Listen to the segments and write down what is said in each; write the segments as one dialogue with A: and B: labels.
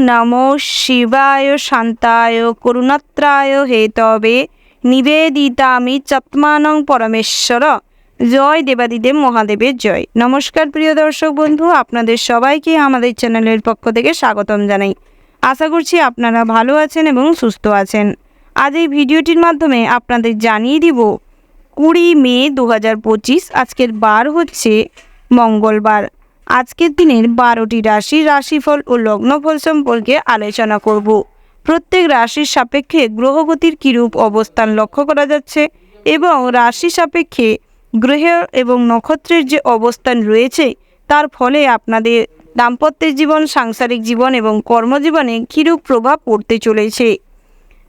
A: নমো শিবায় শান্তায় করুণাত্রায় হেতবে নিবেদিতামি চত্মানং পরমেশ্বর। জয় দেবাদিদেব মহাদেবের জয়। নমস্কার প্রিয় দর্শক বন্ধু, আপনাদের সবাইকে আমাদের চ্যানেলের পক্ষ থেকে স্বাগতম জানাই। আশা করছি আপনারা ভালো আছেন এবং সুস্থ আছেন। আজ এই ভিডিওটির মাধ্যমে আপনাদের জানিয়ে দিব 20 মে 2025, আজকের বার হচ্ছে মঙ্গলবার। আজকের দিনের 12টি রাশির রাশিফল ও লগ্নফল সম্পর্কে আলোচনা করব। প্রত্যেক রাশির সাপেক্ষে গ্রহগতির কীরূপ অবস্থান লক্ষ্য করা যাচ্ছে এবং রাশি সাপেক্ষে গ্রহ এবং নক্ষত্রের যে অবস্থান রয়েছে তার ফলে আপনাদের দাম্পত্যের জীবন, সাংসারিক জীবন এবং কর্মজীবনে কীরূপ প্রভাব পড়তে চলেছে,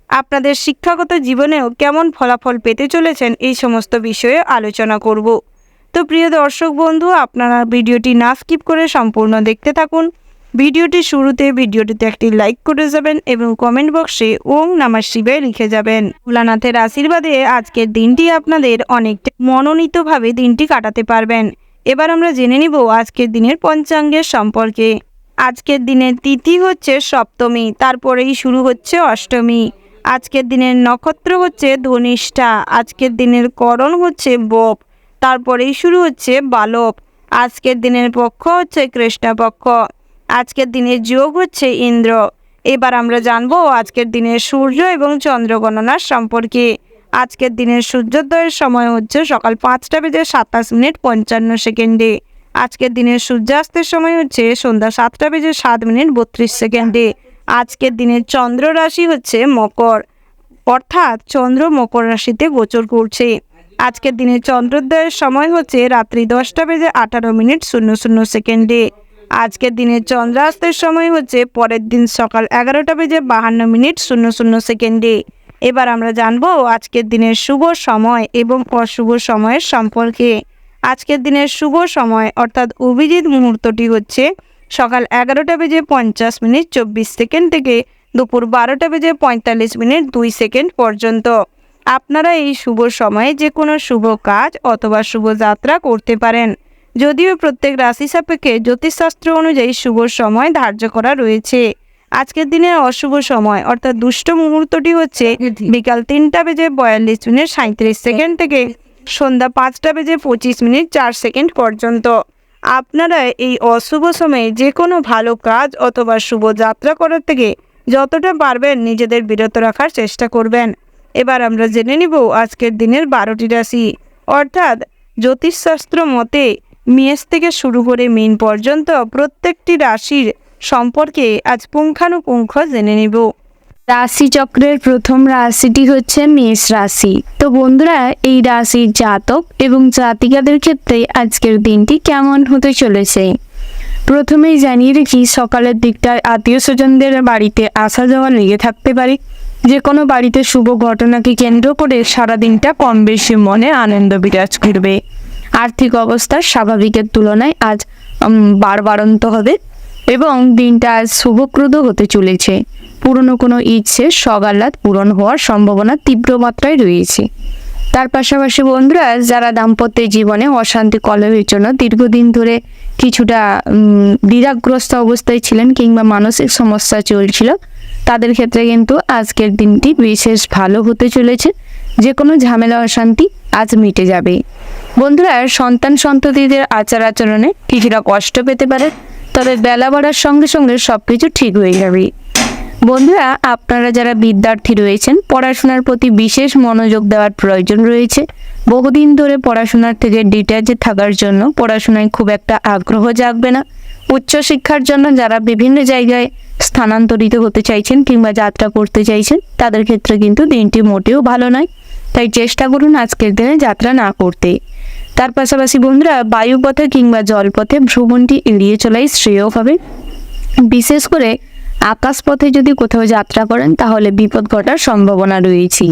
A: আপনাদের শিক্ষাগত জীবনেও কেমন ফলাফল পেতে চলেছেন, এই সমস্ত বিষয়ে আলোচনা করব। তো প্রিয় দর্শক বন্ধু, আপনারা ভিডিওটি না স্কিপ করে সম্পূর্ণ দেখতে থাকুন। ভিডিওটি শুরুতে ভিডিওটিতে একটি লাইক করে যাবেন এবং কমেন্ট বক্সে ওম নমঃ শিবায় লিখে যাবেন। ভোলানাথের আশীর্বাদে আজকের দিনটি আপনাদের অনেকটা মনোনীতভাবে দিনটি কাটাতে পারবেন। এবার আমরা জেনে নিব আজকের দিনের পঞ্চাঙ্গের সম্পর্কে। আজকের দিনের তিথি হচ্ছে সপ্তমী, তারপরেই শুরু হচ্ছে অষ্টমী। আজকের দিনের নক্ষত্র হচ্ছে ধনিষ্ঠা। আজকের দিনের করণ হচ্ছে বপ, তারপরেই শুরু হচ্ছে বালক। আজকের দিনের পক্ষ হচ্ছে কৃষ্ণপক্ষ। আজকের দিনের যোগ হচ্ছে ইন্দ্র। এবার আমরা জানবো আজকের দিনের সূর্য এবং চন্দ্র গণনার সম্পর্কে। আজকের দিনের সূর্যোদয়ের সময় হচ্ছে সকাল 5:27:55। আজকের দিনের সূর্যাস্তের সময় হচ্ছে সন্ধ্যা 7:07:32। আজকের দিনের চন্দ্র রাশি হচ্ছে মকর, অর্থাৎ চন্দ্র মকর রাশিতে গোচর করছে। আজকের দিনের চন্দ্রোদয়ের সময় হচ্ছে রাত্রি 10:18:00। আজকের দিনের চন্দ্রাস্তের সময় হচ্ছে পরের দিন সকাল 11:52:00। এবার আমরা জানবো আজকের দিনের শুভ সময় এবং অশুভ সময়ের সম্পর্কে। আজকের দিনের শুভ সময় অর্থাৎ অভিজিৎ মুহূর্তটি হচ্ছে সকাল 11:50:24 থেকে দুপুর 12:45:02 পর্যন্ত। আপনারা এই শুভ সময়ে যে কোনো শুভ কাজ অথবা শুভ যাত্রা করতে পারেন। যদিও প্রত্যেক রাশি সাপেক্ষে জ্যোতিষশাস্ত্র অনুযায়ী শুভ সময় ধার্য করা রয়েছে। আজকের দিনের অশুভ সময় অর্থাৎ দুষ্ট মুহূর্তটি হচ্ছে বিকাল 3:42:37 থেকে সন্ধ্যা 5:25:04 পর্যন্ত। আপনারা এই অশুভ সময়ে যে কোনো ভালো কাজ অথবা শুভ যাত্রা করার থেকে যতটা পারবেন নিজেদের বিরত রাখার চেষ্টা করবেন। এবার আমরা জেনে নিব আজকের দিনের 12টি রাশি, অর্থাৎ জ্যোতিষশাস্ত্র মতে মেষ থেকে শুরু করে মীন পর্যন্ত প্রত্যেকটি রাশির সম্পর্কে আজ পুঙ্খানুপুঙ্খ জেনে নিব।
B: রাশিচক্রের প্রথম রাশিটি হচ্ছে মেষ রাশি। তো বন্ধুরা, এই রাশির জাতক এবং জাতিকাদের ক্ষেত্রে আজকের দিনটি কেমন হতে চলেছে প্রথমেই জানিয়ে রেখি, সকালের দিকটায় আত্মীয় স্বজনদের বাড়িতে আসা যাওয়া লেগে থাকতে পারে। যে কোনো বাড়িতে শুভ ঘটনাকে কেন্দ্র করে সারাদিনটা কম বেশি মনে আনন্দ বিরাজ করবে। আর্থিক অবস্থা স্বাভাবিকের তুলনায় আজ বাড়ন্ত হবে এবং দিনটা আজ শুভপ্রদ হতে চলেছে। পুরনো কোনো ইচ্ছে সগাল্লাদ পূরণ হওয়ার সম্ভাবনা তীব্র মাত্রায় রয়েছে। তার পাশাপাশি বন্ধুরা, যারা দাম্পত্য জীবনে অশান্তি কলহের জন্য দীর্ঘদিন ধরে কিছুটা দ্বিধাগ্রস্ত অবস্থায় ছিলেন কিংবা মানসিক সমস্যা চলছিল, তাদের ক্ষেত্রে কিন্তু আজকের দিনটি বিশেষ ভালো হতে চলেছে। যে কোনো ঝামেলা অশান্তি আজ মিটে যাবে। বন্ধুরা, সন্ততিদের আচার আচরণে কিছুটা কষ্ট পেতে পারে, তবে বেলা বাড়ার সঙ্গে সঙ্গে সবকিছু ঠিক হয়ে যাবে। বন্ধুরা, আপনারা যারা বিদ্যার্থী রয়েছেন, পড়াশোনার প্রতি বিশেষ মনোযোগ দেওয়ার প্রয়োজন রয়েছে। বহুদিন ধরে পড়াশোনার থেকে ডিট্যাচে থাকার জন্য পড়াশোনায় খুব একটা আগ্রহ জাগবে না। উচ্চশিক্ষার জন্য যারা বিভিন্ন জায়গায় স্থানান্তরিত হতে চাইছেন কিংবা যাত্রা করতে চাইছেন, তাদের ক্ষেত্রে কিন্তু দিনটি মোটেও ভালো নয়। তাই চেষ্টা করুন আজকের দিনে যাত্রা না করতে। তার পাশাপাশি বন্ধুরা, বায়ুপথে কিংবা জলপথে ভ্রমণটি এড়িয়ে চলাই শ্রেয় হবে। বিশেষ করে আকাশপথে যদি কোথাও যাত্রা করেন তাহলে বিপদ ঘটার সম্ভাবনা রয়েছে।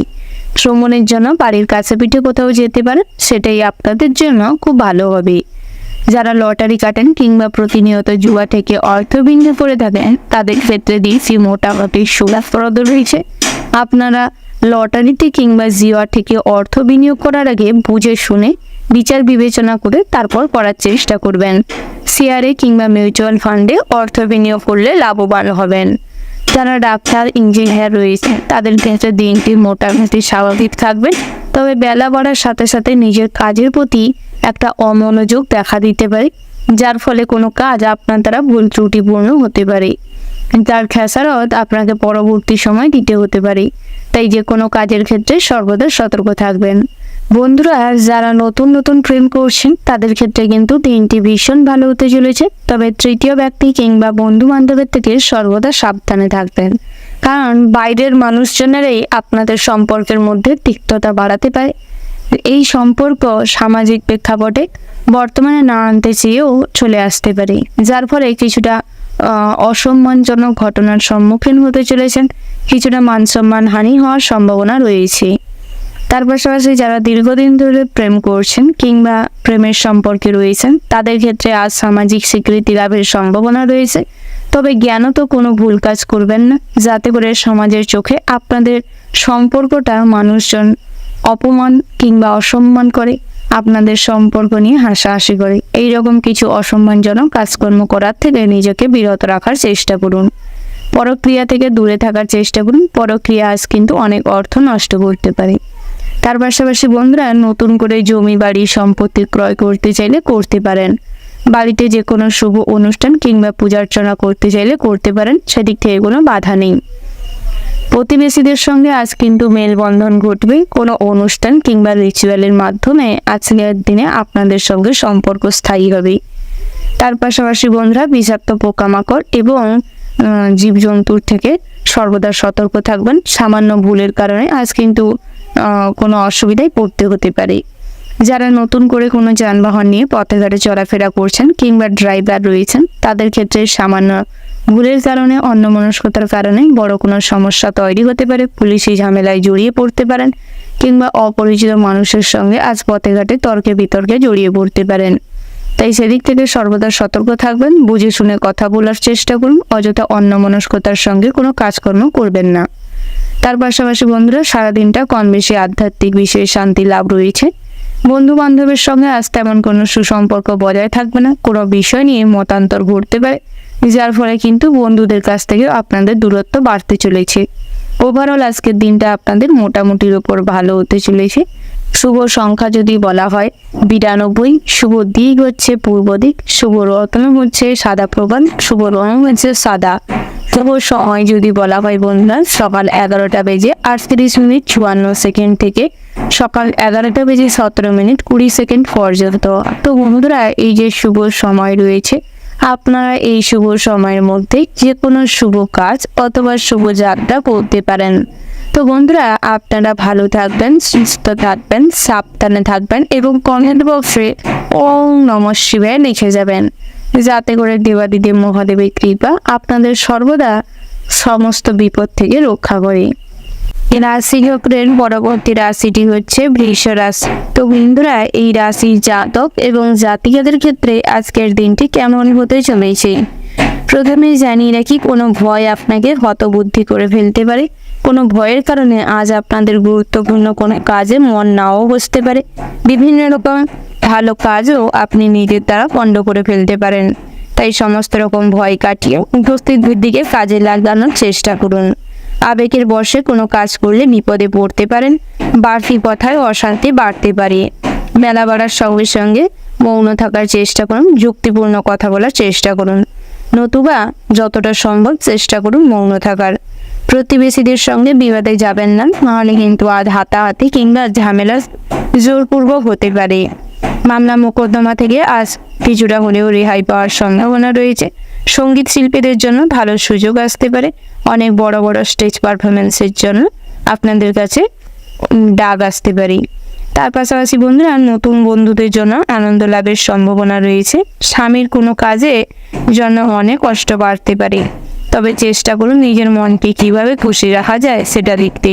B: ভ্রমণের জন্য বাড়ির কাছে পিঠে কোথাও যেতে পারেন, সেটাই আপনাদের জন্য খুব ভালো হবে। যারা লটারি কাটেন কিংবা প্রতিনিয়ত জুয়া থেকে অর্থ বিনিয়োগ করে থাকেন, তাদের ক্ষেত্রে দিয়েছি মোটামুটি সুলাভপ্রদ রয়েছে। আপনারা লটারিতে কিংবা জুয়া থেকে অর্থ বিনিয়োগ করার আগে বুঝে শুনে বিচার বিবেচনা করে তারপর করার চেষ্টা করবেন। শেয়ারে কিংবা মিউচুয়াল ফান্ডে অর্থ বিনিয়োগ করলে লাভবান হবেন। যারা ডাক্তার ইঞ্জিনিয়ার রয়েছে তাদের ক্ষেত্রে দিনটি মোটামুটি স্বাভাবিক থাকবে, তবে বেলা বাড়ার সাথে সাথে নিজের কাজের প্রতি একটা অমনোযোগ দেখা দিতে পারে, যার ফলে কোনো কাজ আপনার দ্বারা ভুল ত্রুটিপূর্ণ হতে পারে, যার খেসারত আপনাকে পরবর্তী সময় দিতে হতে পারে। তাই যে কোনো কাজের ক্ষেত্রে সর্বদা সতর্ক থাকবেন। বন্ধুরা, যারা নতুন নতুন প্রেম করছেন তাদের ক্ষেত্রে কিন্তু দিনটি ভীষণ ভালো হতে চলেছে, তবে তৃতীয় ব্যক্তি কিংবা বন্ধু বান্ধবের থেকে সর্বদা সাবধানে থাকবেন, কারণ বাইরের মানুষজনেরাই আপনাদের সম্পর্কের মধ্যে তিক্ততা বাড়াতে পারে। এই সম্পর্ক সামাজিক প্রেক্ষাপটে বর্তমানে না আনতে চেয়েও চলে আসতে পারে, যার ফলে কিছুটা অসম্মানজনক ঘটনার সম্মুখীন হতে চলেছেন, কিছুটা মান সম্মান হানি হওয়ার সম্ভাবনা রয়েছে। তার পাশাপাশি যারা দীর্ঘদিন ধরে প্রেম করছেন কিংবা প্রেমের সম্পর্কে রয়েছেন তাদের ক্ষেত্রে আজ সামাজিক স্বীকৃতি লাভের সম্ভাবনা রয়েছে, তবে জ্ঞানত কোনো ভুল কাজ করবেন না, যাতে করে সমাজের চোখে আপনাদের সম্পর্কটা মানুষজন অপমান কিংবা অসম্মান করে, আপনাদের সম্পর্ক নিয়ে হাসাহাসি করে। এইরকম কিছু অসম্মানজনক কাজকর্ম করার থেকে নিজেকে বিরত রাখার চেষ্টা করুন। পরক্রিয়া থেকে দূরে থাকার চেষ্টা করুন, পরক্রিয়া আজ কিন্তু অনেক অর্থ নষ্ট করতে পারে। তার পাশাপাশি বন্ধুরা, নতুন করে জমি বাড়ি সম্পত্তি ক্রয় করতে চাইলে করতে পারেন, বাড়িতে যে কোনো শুভ অনুষ্ঠান কিংবা পূজার্চনা করতে চাইলে করতে পারেন, সেদিক থেকে কোনো বাধা নেই। প্রতিবেশীদের সঙ্গে আজ কিন্তু মেলবন্ধন ঘটবে, কোনো অনুষ্ঠান কিংবা রিচুয়ালের মাধ্যমে আজকের দিনে আপনাদের সঙ্গে সম্পর্ক স্থায়ী হবে। তার পাশাপাশি বন্ধুরা, বিষাক্ত পোকামাকড় এবং জীবজন্তুর থেকে সর্বদা সতর্ক থাকবেন। সামান্য ভুলের কারণে আজ কিন্তু কোনো অসুবিধায় পড়তে হতে পারে। যারা নতুন করে কোনো যানবাহন নিয়ে পথে ঘাটে চলাফেরা করছেন কিংবা ড্রাইভার রয়েছেন তাদের ক্ষেত্রে সামান্য ভুলের কারণে, অন্যমনস্কতার কারণে বড় কোনো সমস্যা তৈরি হতে পারে, পুলিশি ঝামেলায় জড়িয়ে পড়তে পারেন কিংবা অপরিচিত মানুষের সঙ্গে আজ পথে ঘাটে তর্কে বিতর্কে জড়িয়ে পড়তে পারেন। তাই সেদিক থেকে সর্বদা সতর্ক থাকবেন, বুঝে শুনে কথা বলার চেষ্টা করুন, অযথা অন্যমনস্কতার সঙ্গে কোনো কাজকর্ম করবেন না। তার পাশাপাশি বন্ধুরা, সারাদিনটা কম বেশি আধ্যাত্মিক বিষয়ে শান্তি লাভ রয়েছে। বন্ধু বান্ধবের সঙ্গে আজ তেমন কোনো সুসম্পর্ক বজায় থাকবে না, কোনো বিষয় নিয়ে মতান্তর ঘটতে পারে, যার ফলে কিন্তু বন্ধুদের কাছ থেকে আপনাদের দূরত্ব বাড়তে চলেছে। ওভারঅল আজকের দিনটা আপনাদের মোটামুটির ওপর ভালো হতে চলেছে। শুভ সংখ্যা যদি বলা হয় 92, শুভ দিক হচ্ছে পূর্ব দিক, শুভ রত্ন হচ্ছে সাদা প্রবাল, শুভ রং হচ্ছে সাদা। শুভ সময় যদি বলা হয় বন্ধুরা, সকাল 11:38:54 থেকে সকাল 11:17:20 পর্যন্ত। তো বন্ধুরা, এই যে শুভ সময় রয়েছে, আপনারা এই শুভ সময়ের মধ্যে যে কোনো শুভ কাজ অথবা শুভ যাত্রা করতে পারেন। তো বন্ধুরা, আপনারা ভালো থাকবেন, সুস্থ থাকবেন, সাবধানে থাকবেন এবং কমেন্ট বক্সে ওম নমঃ শিবায় লিখে যাবেন, যাতে করে দেবাদিদেব মহাদেবের কৃপা আপনাদের সর্বদা সমস্ত বিপদ থেকে রক্ষা করে। রাশি চক্রের পরবর্তী রাশিটি হচ্ছে বৃষ রাশি। তো বন্ধুরা, এই রাশির জাতক এবং জাতিকাদের ক্ষেত্রে আজকের দিনটি কেমন হতে চলেছে প্রথমে জানিয়ে রাখি, কোনো ভয় আপনাকে হতবুদ্ধি করে ফেলতে পারে। কোনো ভয়ের কারণে আজ আপনাদের গুরুত্বপূর্ণ কোনো কাজে মন নাও বসতে পারে। বিভিন্ন রকম ভালো কাজও আপনি নিজের দ্বারা পণ্ড করে ফেলতে পারেন। তাই সমস্ত রকম ভয় কাটিয়ে উপস্থিত বুদ্ধিকে কাজে লাগানোর চেষ্টা করুন। আবেগের বশে কোনো কাজ করলে বিপদে পড়তে পারেন, বাড়তি কথায় অশান্তি বাড়তে পারে। মেলা বাড়ার সঙ্গে সঙ্গে মৌন থাকার চেষ্টা করুন, যুক্তিপূর্ণ কথা বলার চেষ্টা করুন, নতুবা যতটা সম্ভব চেষ্টা করুন মৌন থাকার। প্রতিবেশীদের সঙ্গে বিবাদে যাবেন না, নাহলে কিন্তু আজ হাতাহাতি কিংবা ঝামেলা জোরপূর্বক হতে পারে। মামলা মোকদ্দমা থেকে আজ কিছুটা হলেও রেহাই পাওয়ার সম্ভাবনা রয়েছে। সঙ্গীত শিল্পীদের জন্য ভালো সুযোগ আসতে পারে। অনেক বড় বড় স্টেজ পারফরমেন্সের জন্য আপনাদের কাছে ডাক আসতে পারে। তার পাশাপাশি বন্ধুরা, নতুন বন্ধুদের জন্য আনন্দ লাভের সম্ভাবনা রয়েছে। স্বামীর কোনো কাজে জন্য অনেক কষ্ট বাড়তে পারে, তবে চেষ্টা করুন নিজের মনকে কিভাবে খুশি রাখা যায় সেটা দেখতে।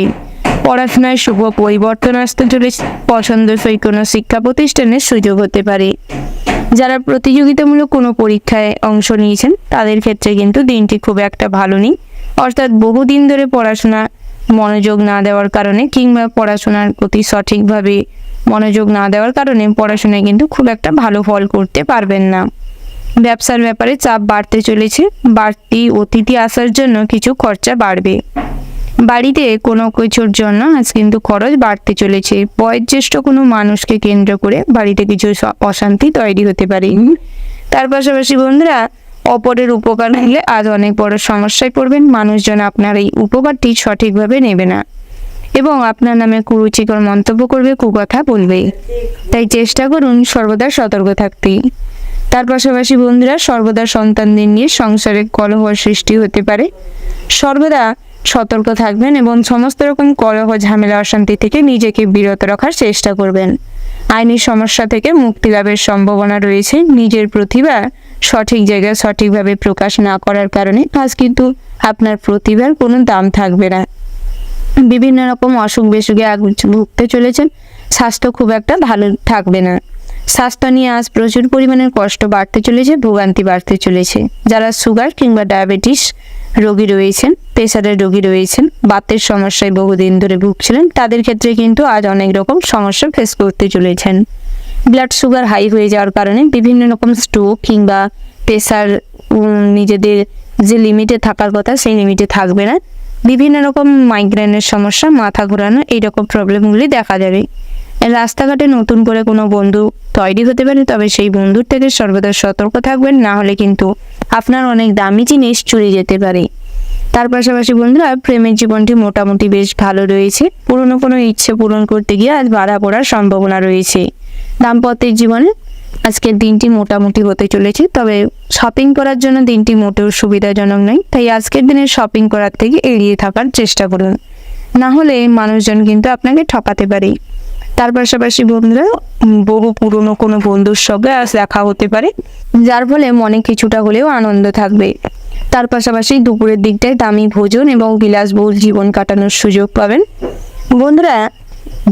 B: পড়াশোনায় শুভ পরিবর্তন আসতে চলেছে। পছন্দসই কোনো শিক্ষা প্রতিষ্ঠানের সুযোগ হতে পারে। যারা প্রতিযোগিতামূলক কোনো পরীক্ষায় অংশ নিয়েছেন তাদের ক্ষেত্রে কিন্তু দিনটি খুব একটা ভালো নেই, অর্থাৎ বহুদিন ধরে পড়াশোনা মনোযোগ না দেওয়ার কারণে কিংবা পড়াশোনার প্রতি সঠিকভাবে মনোযোগ না দেওয়ার কারণে পড়াশোনায় কিন্তু খুব একটা ভালো ফল করতে পারবেন না। ব্যবসার ব্যাপারে চাপ বাড়তে চলেছে, বাড়তি অতিথি আসার জন্য কিছু খরচা বাড়বে। বাড়িতে কোনো কিছুর জন্য আজ কিন্তু খরচ বাড়তে চলেছে। বয়োজ্যেষ্ঠ কোনো মানুষকে কেন্দ্র করে বাড়িতে কিছু অশান্তি তৈরি হতে পারে। তার পাশাপাশি বন্ধুরা, অপরের উপকার নিলে আজ অনেক বড় সমস্যায় পড়বেন। মানুষজন আপনার এই উপকারটি সঠিকভাবে নেবে না এবং আপনার নামে কুরুচিকর মন্তব্য করবে, কুকথা বলবে। তাই চেষ্টা করুন সর্বদা সতর্ক থাকতে। তার পাশাপাশি বন্ধুরা, সর্বদা সন্তানদের নিয়ে সংসারে কলহ সৃষ্টি হতে পারে। সর্বদা সতর্ক থাকবেন এবং সমস্ত রকম কলহ, ঝামেলা, অশান্তি থেকে নিজেকে বিরত রাখার চেষ্টা করবেন। আইনি সমস্যা থেকে মুক্তি লাভের সম্ভাবনা রয়েছে। নিজের প্রতিভা সঠিক জায়গায় সঠিকভাবে প্রকাশ না করার কারণে আজ কিন্তু আপনার প্রতিভার কোনো দাম থাকবে না। বিভিন্ন রকম অসুখ বিসুখে ভুগতে চলেছেন। স্বাস্থ্য খুব একটা ভালো থাকবে না। স্বাস্থ্য নিয়ে আজ প্রচুর পরিমাণের কষ্ট বাড়তে চলেছে, ভোগান্তি বাড়তে চলেছে। যারা সুগার কিংবা ডায়াবেটিস রোগী রয়েছেন, প্রেসারের রোগী রয়েছেন, বাতের সমস্যায় বহুদিন ধরে ভুগছিলেন, তাদের ক্ষেত্রে কিন্তু আজ অনেক রকম সমস্যা ফেস করতে চলেছেন। ব্লাড সুগার হাই হয়ে যাওয়ার কারণে বিভিন্ন রকম স্ট্রোক কিংবা প্রেসার নিজেদের যে লিমিটে থাকার কথা সেই লিমিটে থাকবে না। বিভিন্ন রকম মাইগ্রেনের সমস্যা, মাথা ঘোরানো, এইরকম প্রবলেমগুলি দেখা যাবে। রাস্তাঘাটে নতুন করে কোনো বন্ধু তৈরি হতে পারে, তবে সেই বন্ধুর থেকে সর্বদা সতর্ক থাকবেন, না হলে কিন্তু আপনার অনেক দামি জিনিস চুরি যেতে পারে। তার পাশাপাশি বন্ধুরা, প্রেমের জীবনটি মোটামুটি বেশ ভালো রয়েছে। পুরনো কোনো ইচ্ছে পূরণ করতে গিয়ে আজ বাধা পড়ার সম্ভাবনা রয়েছে। দাম্পত্যের জীবনে আজকের দিনটি মোটামুটি হতে চলেছে, তবে শপিং করার জন্য দিনটি মোটেও সুবিধাজনক নয়। তাই আজকের দিনে শপিং করার থেকে এড়িয়ে থাকার চেষ্টা করুন, না হলে মানুষজন কিন্তু আপনাকে ঠকাতে পারে। তার পাশাপাশি বন্ধুরা, বহু পুরনো কোনো বন্ধুর সঙ্গে আজ দেখা হতে পারে, যার ফলে মনে কিছুটা হলেও আনন্দ থাকবে। তার পাশাপাশি দুপুরের দিকটায় দামি ভোজন এবং বিলাসবহুল জীবন কাটানোর সুযোগ পাবেন। বন্ধুরা,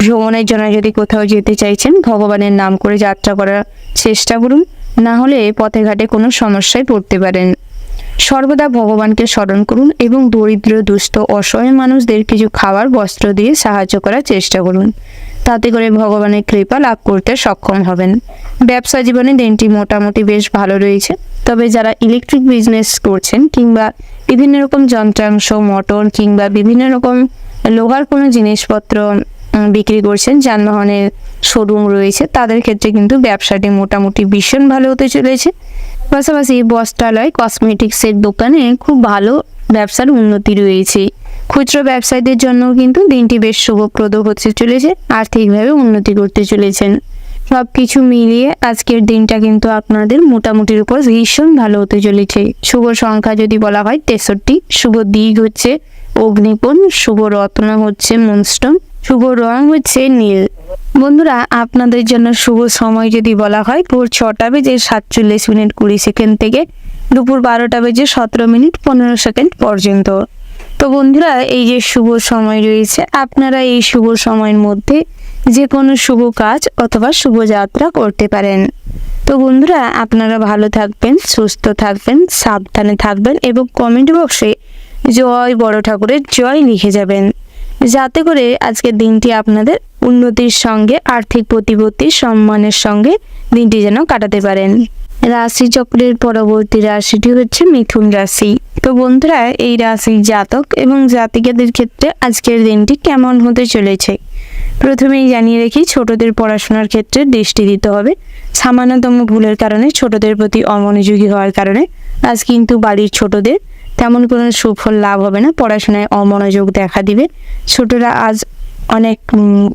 B: ভ্রমণের জন্য যদি কোথাও যেতে চাইছেন, ভগবানের নাম করে যাত্রা করার চেষ্টা করুন, না হলে পথে ঘাটে কোনো সমস্যায় পড়তে পারেন। সর্বদা ভগবানকে স্মরণ করুন এবং দরিদ্র, দুস্থ, অসহায় মানুষদের কিছু খাবার, বস্ত্র দিয়ে সাহায্য করার চেষ্টা করুন। তাতে করে ভগবানের কৃপা লাভ করতে সক্ষম হবেন। ব্যবসা জীবনে দিনটি মোটামুটি বেশ ভালো রয়েছে, তবে যারা ইলেকট্রিক বিজনেস করছেন কিংবা বিভিন্ন রকম যন্ত্রাংশ, মোটর কিংবা বিভিন্ন রকম লোহার কোনো জিনিসপত্র বিক্রি করছেন, যানবাহনের শোরুম রয়েছে, তাদের ক্ষেত্রে কিন্তু ব্যবসাটি মোটামুটি ভীষণ ভালো হতে চলেছে। পাশাপাশি বস্ত্রালয়, কসমেটিক্সের দোকানে খুব ভালো ব্যবসার উন্নতি রয়েছে। খুচরো ব্যবসায়ীদের জন্য কিন্তু দিনটি বেশ শুভপ্রদ হতে চলেছে, আর্থিকভাবে উন্নতি করতে চলেছেন। সব কিছু মিলিয়ে আজকের দিনটা কিন্তু আপনাদের মোটামুটির উপর ভীষণ ভালো হতে চলেছে। শুভ সংখ্যা যদি বলা হয় 63, শুভ দিক হচ্ছে অগ্নিকোণ, শুভ রত্ন হচ্ছে মুনস্টোন, শুভ রং হচ্ছে নীল। বন্ধুরা, আপনাদের জন্য শুভ সময় যদি বলা হয় ভোর 6টা বেজে 47 মিনিট 20 সেকেন্ড থেকে দুপুর 12টা বেজে 17 মিনিট 15 সেকেন্ড পর্যন্ত। তো বন্ধুরা, এই যে শুভ সময় রয়েছে, আপনারা এই শুভ সময়ের মধ্যে যে কোনো শুভ কাজ অথবা শুভ যাত্রা করতে পারেন। তো বন্ধুরা, আপনারা ভালো থাকবেন, সুস্থ থাকবেন, সাবধানে থাকবেন এবং কমেন্ট বক্সে জয় বড় ঠাকুরের জয় লিখে যাবেন, যাতে করে আজকের দিনটি আপনাদের উন্নতির সঙ্গে, আর্থিক প্রতিপত্তি, সম্মানের সঙ্গে দিনটি যেন কাটাতে পারেন। রাশিচক্রের পরবর্তী রাশিটি হচ্ছে মিথুন রাশি। তো বন্ধুরা, এই রাশির জাতক এবং জাতিকাদের ক্ষেত্রে আজকের দিনটি কেমন হতে চলেছে প্রথমেই জানিয়ে রাখি, ছোটদের পড়াশোনার ক্ষেত্রে দৃষ্টি দিতে হবে। সামান্যতম ভুলের কারণে, ছোটদের প্রতি অমনোযোগী হওয়ার কারণে আজ কিন্তু বাড়ির ছোটদের তেমন কোনো সুফল লাভ হবে না, পড়াশোনায় অমনোযোগ দেখা দিবে। ছোটরা আজ অনেক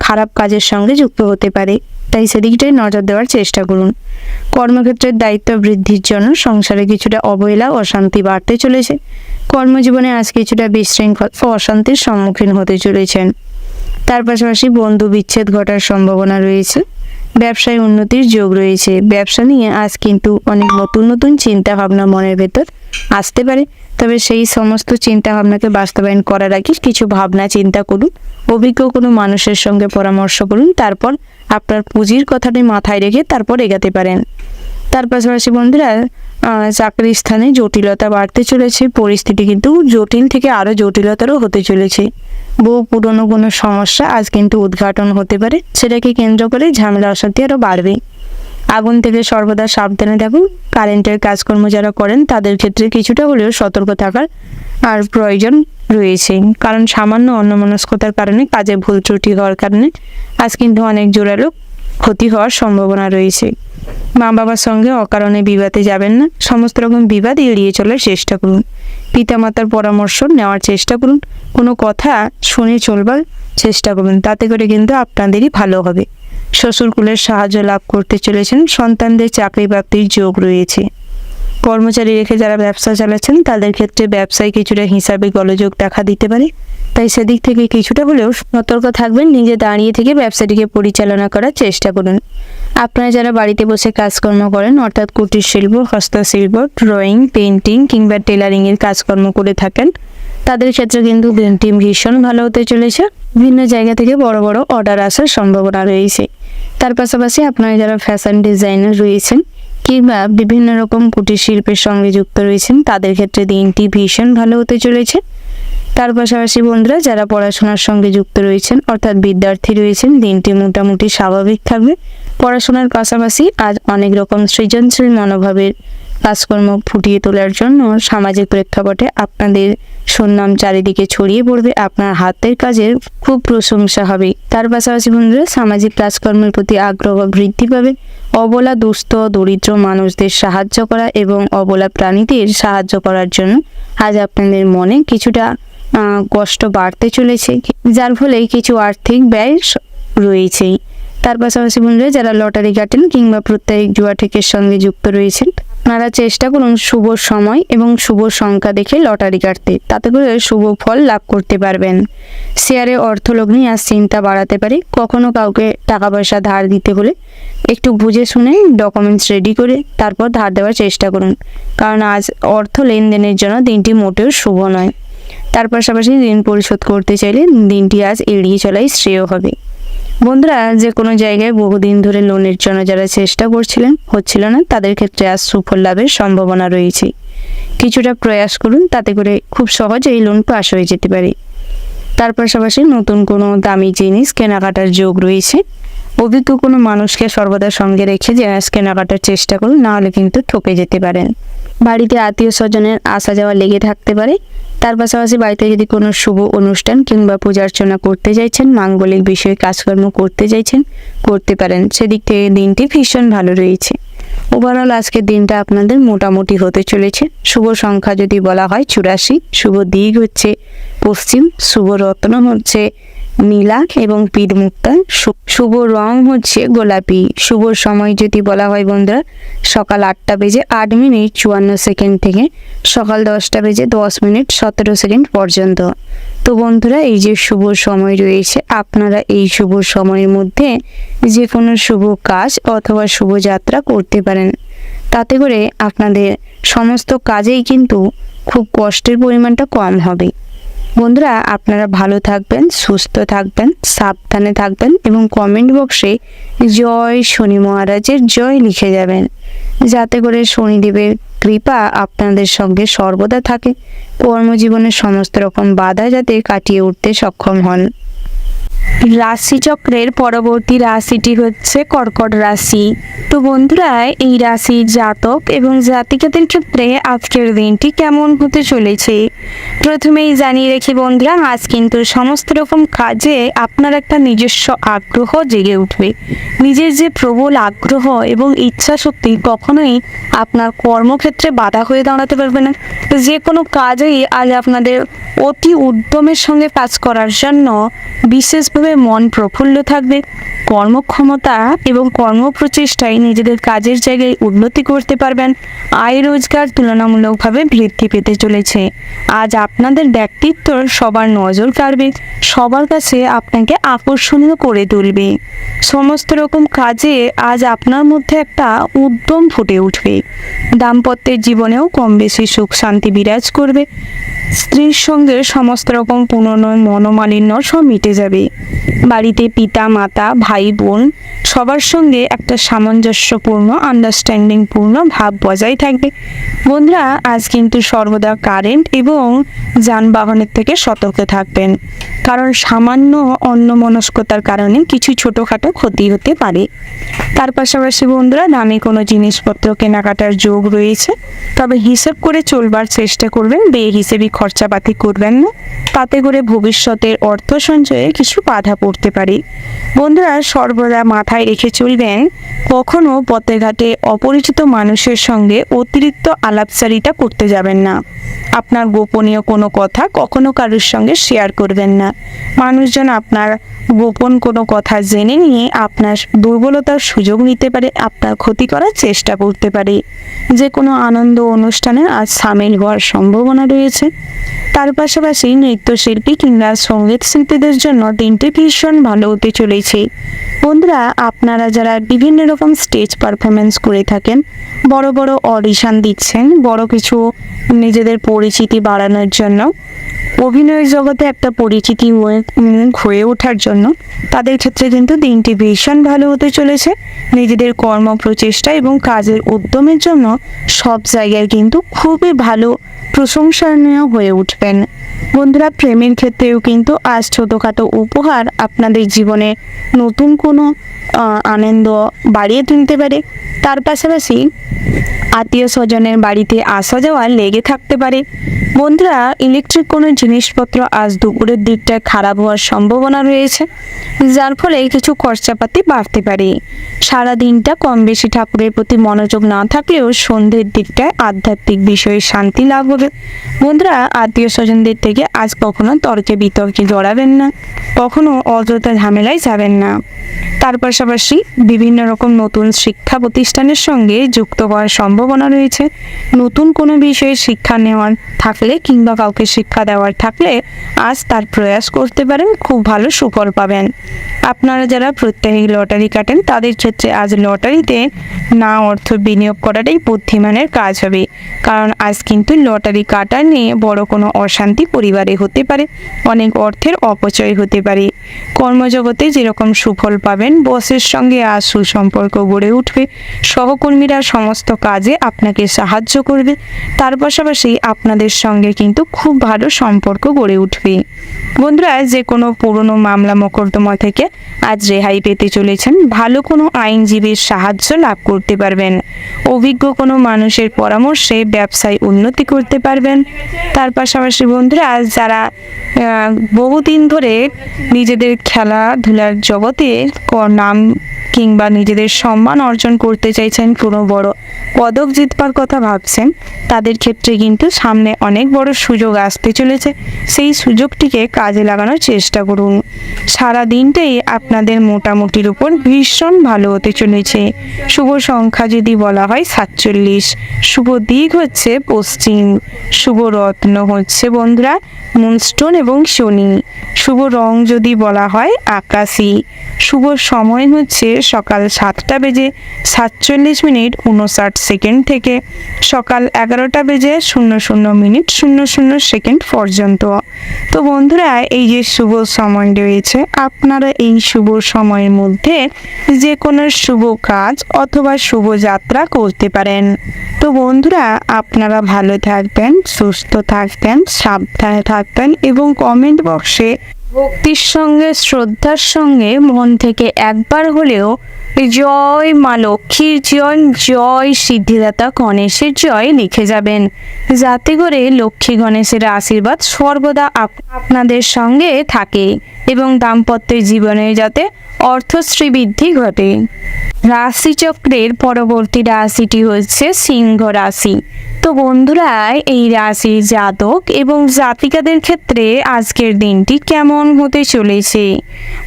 B: খারাপ কাজের সঙ্গে যুক্ত হতে পারে, তাই সেদিকটাই নজর দেওয়ার চেষ্টা করুন। কর্মক্ষেত্রের দায়িত্ব বৃদ্ধির জন্য সংসারে কিছুটা অবহেলা, অশান্তি বাড়তে চলেছে। কর্মজীবনে আজ কিছুটা বিশৃঙ্খল ও অশান্তির সম্মুখীন হতে চলেছেন। তার পাশাপাশি বন্ধু বিচ্ছেদ ঘটার সম্ভাবনা রয়েছে। ব্যবসায় উন্নতির যোগ রয়েছে। ব্যবসা নিয়ে আজ কিন্তু অনেক নতুন নতুন চিন্তা ভাবনা মনের ভেতর আসতে পারে, তবে সেই সমস্ত চিন্তা ভাবনাকে বাস্তবায়ন করার আগে কিছু ভাবনা চিন্তা করুন, অভিজ্ঞ কোনো মানুষের সঙ্গে পরামর্শ করুন, তারপর আপনার পুঁজির কথাটি মাথায় রেখে তারপর এগাতে পারেন। তার পাশাপাশি বন্ধুরা, চাকরির স্থানে জটিলতা বাড়তে চলেছে। পরিস্থিতি কিন্তু জটিল থেকে আরও জটিলতারও হতে চলেছে। বহু পুরনো কোনো সমস্যা আজ কিন্তু উদ্ঘাটন হতে পারে, সেটাকে কেন্দ্র করে ঝামেলা অশান্তি আরও বাড়বে। আগুন থেকে সর্বদা সাবধানে থাকুন। কারেন্টের কাজকর্ম যারা করেন তাদের ক্ষেত্রে কিছুটা হলেও সতর্ক থাকার আর প্রয়োজন রয়েছে, কারণ সামান্য অন্যমনস্কতার কারণে কাজে ভুল ত্রুটি হওয়ার কারণে আজ কিন্তু অনেক জোরালো ক্ষতি হওয়ার সম্ভাবনা রয়েছে। মা বাবার সঙ্গে অকারণে বিবাদে যাবেন না। সমস্ত রকম বিবাদ এড়িয়ে চলার চেষ্টা করুন। পিতামাতার পরামর্শ নেওয়ার চেষ্টা করুন। কোনো কথা শুনে চলবার চেষ্টা করুন, তাতে করে কিন্তু আপনাদেরই ভালো হবে। শ্বশুরকুলের সাহায্য লাভ করতে চলেছেন। সন্তানদের চাকরি প্রাপ্তির যোগ রয়েছে। কর্মচারী রেখে যারা ব্যবসা চালাচ্ছেন তাদের ক্ষেত্রে ব্যবসায় কিছুটা হিসাবে গোলযোগ দেখা দিতে পারে, তাই সেদিক থেকে কিছুটা হলেও সতর্ক থাকবেন। নিজে দাঁড়িয়ে থেকে ব্যবসাটিকে পরিচালনা করার চেষ্টা করুন। আপনারা যারা বাড়িতে বসে কাজকর্ম করেন, অর্থাৎ কুটির শিল্প, হস্তশিল্প, ড্রয়িং, পেন্টিং কিংবা টেলারিংয়ের কাজকর্ম করে থাকেন, তাদের ক্ষেত্রে কিন্তু দিনটি ভীষণ ভালো হতে চলেছে। বিভিন্ন জায়গা থেকে বড় বড় অর্ডার আসার সম্ভাবনা রয়েছে। তার পাশাপাশি আপনারা যারা ফ্যাশন ডিজাইনার রয়েছেন কিংবা বিভিন্ন রকম কুটির শিল্পের সঙ্গে যুক্ত রয়েছেন, তাদের ক্ষেত্রে দিনটি ভীষণ ভালো হতে চলেছে। তার পাশাপাশি বন্ধুরা যারা পড়াশোনার সঙ্গে যুক্ত রয়েছেন, অর্থাৎ বিদ্যার্থী রয়েছেন, দিনটি মোটামুটি স্বাভাবিক থাকবে। পড়াশোনার পাশাপাশি আজ অনেক রকম সৃজনশীল মনোভাবের কাজকর্ম ফুটিয়ে তোলার জন্য সামাজিক প্রেক্ষাপটে আপনাদের সুনাম চারিদিকে ছড়িয়ে পড়বে। আপনার হাতের কাজের খুব প্রশংসা হবে। তার পাশাপাশি বন্ধুরা সামাজিক কাজকর্মের প্রতি আগ্রহ বৃদ্ধি পাবে। অবলা, দুস্থ, দরিদ্র মানুষদের সাহায্য করা এবং অবলা প্রাণীদের সাহায্য করার জন্য আজ আপনাদের মনে কিছুটা কষ্ট বাড়তে চলেছে, যার ফলে কিছু আর্থিক ব্যয় রয়েছেই। তার পাশাপাশি বন্ধুরা যারা লটারি কাটেন কিংবা প্রত্যেক জুয়া ঠেকের সঙ্গে যুক্ত রয়েছেন, আপনারা চেষ্টা করুন শুভ সময় এবং শুভ সংখ্যা দেখে লটারি কাটতে, তাতে করে শুভ ফল লাভ করতে পারবেন। শেয়ারে অর্থলগ্নি আজ চিন্তা বাড়াতে পারে। কখনো কাউকে টাকা পয়সা ধার দিতে হলে একটু বুঝে শুনে ডকুমেন্টস রেডি করে তারপর ধার দেওয়ার চেষ্টা করুন, কারণ আজ অর্থ লেনদেনের জন্য দিনটি মোটেও শুভ নয়। তার পাশাপাশি ঋণ পরিশোধ করতে চাইলে দিনটি আজ এড়িয়ে চলাই শ্রেয় হবে। বন্ধুরা যে কোনো জায়গায় বহুদিন ধরে লোনের জন্য যারা চেষ্টা করছিলেন, হচ্ছিল না, তাদের ক্ষেত্রে আজ সুফল লাভের সম্ভাবনা রয়েছে। কিছুটা প্রয়াস করুন, তাতে করে খুব সহজেই লোন পাস হয়ে যেতে পারে। তার পাশাপাশি নতুন কোনো দামি জিনিস কেনাকাটার যোগ রয়েছে। অভিজ্ঞ কোনো মানুষকে সর্বদা সঙ্গে রেখে জিনিস কেনাকাটার চেষ্টা করুন, না হলে কিন্তু ঠকে যেতে পারেন। বাড়িতে আত্মীয় স্বজনের আসা যাওয়া লেগে থাকতে পারে। তার পাশাপাশি বাড়িতে যদি কোনো শুভ অনুষ্ঠান কিংবা পূজা অর্চনা করতে চাইছেন, মাঙ্গলিক বিষয়ে কাজকর্ম করতে চাইছেন, করতে পারেন। সেদিক থেকে দিনটি ভীষণ ভালো রয়েছে। ওভারঅল আজকের দিনটা আপনাদের মোটামুটি হতে চলেছে। শুভ সংখ্যা যদি বলা হয় 84, শুভ দিক হচ্ছে পশ্চিম, শুভ রত্ন হচ্ছে নীলা এবং পীর মুক্তা, শুভ রং হচ্ছে গোলাপি। শুভ সময় যদি বলা হয় বন্ধুরা সকাল 8টা বেজে 8 মিনিট 54 সেকেন্ড থেকে সকাল 10টা বেজে 10 মিনিট 17 সেকেন্ড পর্যন্ত। তো বন্ধুরা এই যে শুভ সময় রয়েছে, আপনারা এই শুভ সময়ের মধ্যে যে কোনো শুভ কাজ অথবা শুভ যাত্রা করতে পারেন, তাতে করে আপনাদের সমস্ত কাজেই কিন্তু খুব কষ্টের পরিমাণটা কম হবে। বন্ধুরা আপনারা ভালো থাকবেন, সুস্থ থাকবেন, সাবধানে থাকবেন এবং কমেন্ট বক্সে জয় শনি মহারাজের জয় লিখে যাবেন, যাতে করে শনিদেবের কৃপা আপনাদের সঙ্গে সর্বদা থাকে। কর্মজীবনের সমস্ত রকম বাধা যাতে কাটিয়ে উঠতে সক্ষম হন। রাশিচক্রের পরবর্তী রাশিটি হচ্ছে কর্কট রাশি। তো বন্ধুরা এই রাশির জাতক এবং জাতিকাদের ক্ষেত্রে আজকের দিনটি কেমন হতে চলেছে প্রথমেই জানিয়ে রেখে বন্ধুরা, আজ কিন্তু সমস্ত রকম কাজে আপনার একটা নিজস্ব আগ্রহ জেগে উঠবে। নিজের যে প্রবল আগ্রহ এবং ইচ্ছা শক্তি কখনোই আপনার কর্মক্ষেত্রে বাধা হয়ে দাঁড়াতে পারবে না। তো যে কোনো কাজেই আজ আপনাদের অতি উদ্যমের সঙ্গে কাজ করার জন্য বিশেষভাবে মন প্রফুল্ল থাকবে। কর্মক্ষমতা এবং কর্মপ্রচেষ্টায় নিজেদের কাজের জায়গায় উন্নতি করতে পারবেন। আয় রোজগার তুলনামূলকভাবে বৃদ্ধি পেতে চলেছে। আজ আপনাদের ব্যক্তিত্ব সবার নজর কাড়বে, সবার কাছে আপনাকে আকর্ষণীয় করে তুলবে। সমস্ত রকম কাজে আজ আপনার মধ্যে একটা উদ্যম ফুটে উঠবে। দাম্পত্যের জীবনেও কম বেশি সুখ শান্তি বিরাজ করবে।
A: স্ত্রীর সঙ্গে সমস্ত রকম পুরনো মনোমালিন্য সব মিটে যাবে। বাড়িতে পিতা মাতা ভাই বোন সবার সঙ্গে একটা সামঞ্জস্যপূর্ণ আন্ডারস্ট্যান্ডিংপূর্ণ ভাব বজায় থাকবে। বন্ধুরা, আজ কিন্তু সর্বদা কারেন্ট এবং যানবাহনের থেকে সতর্ক থাকবেন, কারণ সামান্য অন্যমনস্কতার কারণে কিছু ছোটোখাটো ক্ষতি হতে পারে। তার পাশাপাশি বন্ধুরা, দামি কোনো জিনিসপত্র কেনাকাটার যোগ রয়েছে, তবে হিসেব করে চলবার চেষ্টা করবেন, বেহিসেবি খরচাপাতি করবেন না, তাতে করে ভবিষ্যতের অর্থ সঞ্চয়ে কিছু বাধা পড়তে পারে। বন্ধুরা, সর্বদা মাথায় রেখে চলবেন, কখনো পথে ঘাটে অপরিচিত মানুষের সঙ্গে অতিরিক্ত আলাপচারিতা করতে যাবেন না। আপনার গোপনীয় কোনো কথা কখনো কারোর সঙ্গে শেয়ার করবেন না। মানুষজন আপনার গোপন কোনো কথা জেনে নিয়ে আপনার দুর্বলতার সুযোগ নিতে পারে, আপনার ক্ষতি করার চেষ্টা করতে পারে। যে কোনো আনন্দ অনুষ্ঠানে আজ সামিল হওয়ার সম্ভাবনা রয়েছে। তার পাশাপাশি নৃত্যশিল্পী কিংবা সঙ্গীত শিল্পীদের জন্য দিনটি ভীষণ ভালো হতে চলেছে। বন্ধুরা, আপনারা যারা বিভিন্ন রকম স্টেজ পারফরমেন্স করে থাকেন, বড় বড় অডিশন দিচ্ছেন, বড় কিছু নিজেদের পরিচিতি বাড়ানোর জন্য, অভিনয় জগতে একটা পরিচিতি হয়ে ওঠার জন্য, তাদের ক্ষেত্রে কিন্তু দিনটি ভীষণ ভালো হতে চলেছে। নিজেদের কর্ম প্রচেষ্টা এবং কাজের উদ্যমের জন্য সব জায়গায় কিন্তু খুবই ভালো প্রশংসনীয় হয়ে উঠবেন। বন্ধুরা, প্রেমের ক্ষেত্রেও কিন্তু আজ ছোটোখাটো উপহার আপনাদের জীবনে নতুন কোনো আনন্দ বাড়িয়ে তুলতে পারে। তার পাশাপাশি আত্মীয় স্বজনের বাড়িতে আসা যাওয়া লেগে থাকতে পারে। বন্ধুরা, ইলেকট্রিক কোনো জিনিসপত্র আজ দুপুরের দিকটায় খারাপ হওয়ার সম্ভাবনা রয়েছে, যার ফলে কিছু খরচাপাতি বাড়তে পারে। সারা দিনটা কম বেশি ঠাকুরের প্রতি মনোযোগ না থাকলেও সন্ধ্যের দিকটায় আধ্যাত্মিক বিষয়ে শান্তি লাভ হবে। বন্ধুরা, আত্মীয় স্বজনদের থেকে আজ কখনো তর্কে বিতর্কে জড়াবেন না, কখনো অযথা ঝামেলায় যাবেন না। তার পাশাপাশি বিভিন্ন রকম নতুন শিক্ষা প্রতিষ্ঠানের সঙ্গে যুক্ত হওয়ার সম্ভাবনা রয়েছে। নতুন কোনো বিষয়ে শিক্ষা নেওয়ার থাকলে কিংবা কাউকে শিক্ষা দেওয়ার থাকলে আজ তার প্রয়াস করতে পারেন, খুব ভালো সুফল পাবেন। আপনারা যারা প্রত্যেকে লটারি কাটেন, তাদের ক্ষেত্রে আজ লটারিতে না অর্থ বিনিয়োগ করাটাই বুদ্ধিমানের কাজ হবে, কারণ আজ কিন্তু লটারি কাটা নিয়ে বড় কোনো অশান্তি পরিবারে হতে পারে, অনেক অর্থের অপচয় হতে পারে। কর্মজগতে যেরকম সুফল পাবেন, বসের সঙ্গে আজ সুসম্পর্ক গড়ে উঠবে, সহকর্মীরা সমস্ত কাজে আপনাকে সাহায্য করবে। তার পাশাপাশি আপনাদের সঙ্গে কিন্তু খুব ভালো সম্পর্ক গড়ে উঠবে। বন্ধুরা, যে কোনো পুরনো মামলা মোকদ্দমা থেকে আজ রেহাই পেতে চলেছেন, ভালো কোনো আইনজীবীর সাহায্য লাভ করতে পারবেন, অভিজ্ঞ কোনো মানুষের পরামর্শে ব্যবসায় উন্নতি করতে পারবেন। তার পাশাপাশি বন্ধুরা, আজ যারা বহুদিন ধরে নিজেদের খেলাধুলার জগতে নাম কিংবা নিজেদের সম্মান অর্জন করতে চাইছেন, কোনো বড় পদক জিতবার কথা ভাবছেন, তাদের ক্ষেত্রে কিন্তু সামনে অনেক বড় সুযোগ আসতে চলেছে। সেই সুযোগটিকে কাজে লাগানোর চেষ্টা করুন। সারা দিনটাই আপনাদের মোটামুটির উপর ভীষণ ভালো হতে চলেছে। শুভ সংখ্যা যদি বলা হয় 47, শুভ দিক হচ্ছে পশ্চিম, শুভ রত্ন হচ্ছে বন্ধুরা মুনস্টোন এবং শনি, শুভ রং যদি বলা হয় আকাশি, শুভ সময় হচ্ছে সকাল 7:47 থেকে সকাল 11:00 পর্যন্ত। তো বন্ধুরা, এই যে শুভ সময় রয়েছে, আপনারা এই শুভ সময়ের মধ্যে যে কোনো শুভ কাজ অথবা শুভ যাত্রা করতে পারেন। তো বন্ধুরা, আপনারা ভালো থাকবেন, সুস্থ থাকবেন, সাবধানে থাকবেন এবং কমেন্ট বক্সে ভক্তির সঙ্গে শ্রদ্ধার সঙ্গে মন থেকে একবার হলেও জয় মা লক্ষ্মীর জয়, জয় সিদ্ধিদাতা গণেশের জয় লিখে যাবেন, যাতে করে লক্ষ্মী গণেশের আশীর্বাদ সর্বদা আপনাদের সঙ্গে থাকে এবং দাম্পত্য জীবনে যাতে অর্থশ্রী বৃদ্ধি ঘটে। রাশিচক্রের পরবর্তী রাশিটি হচ্ছে সিংহ রাশি। তো বন্ধুরা, এই রাশির জাতক এবং জাতিকাদের ক্ষেত্রে আজকের দিনটি কেমন হতে চলেছে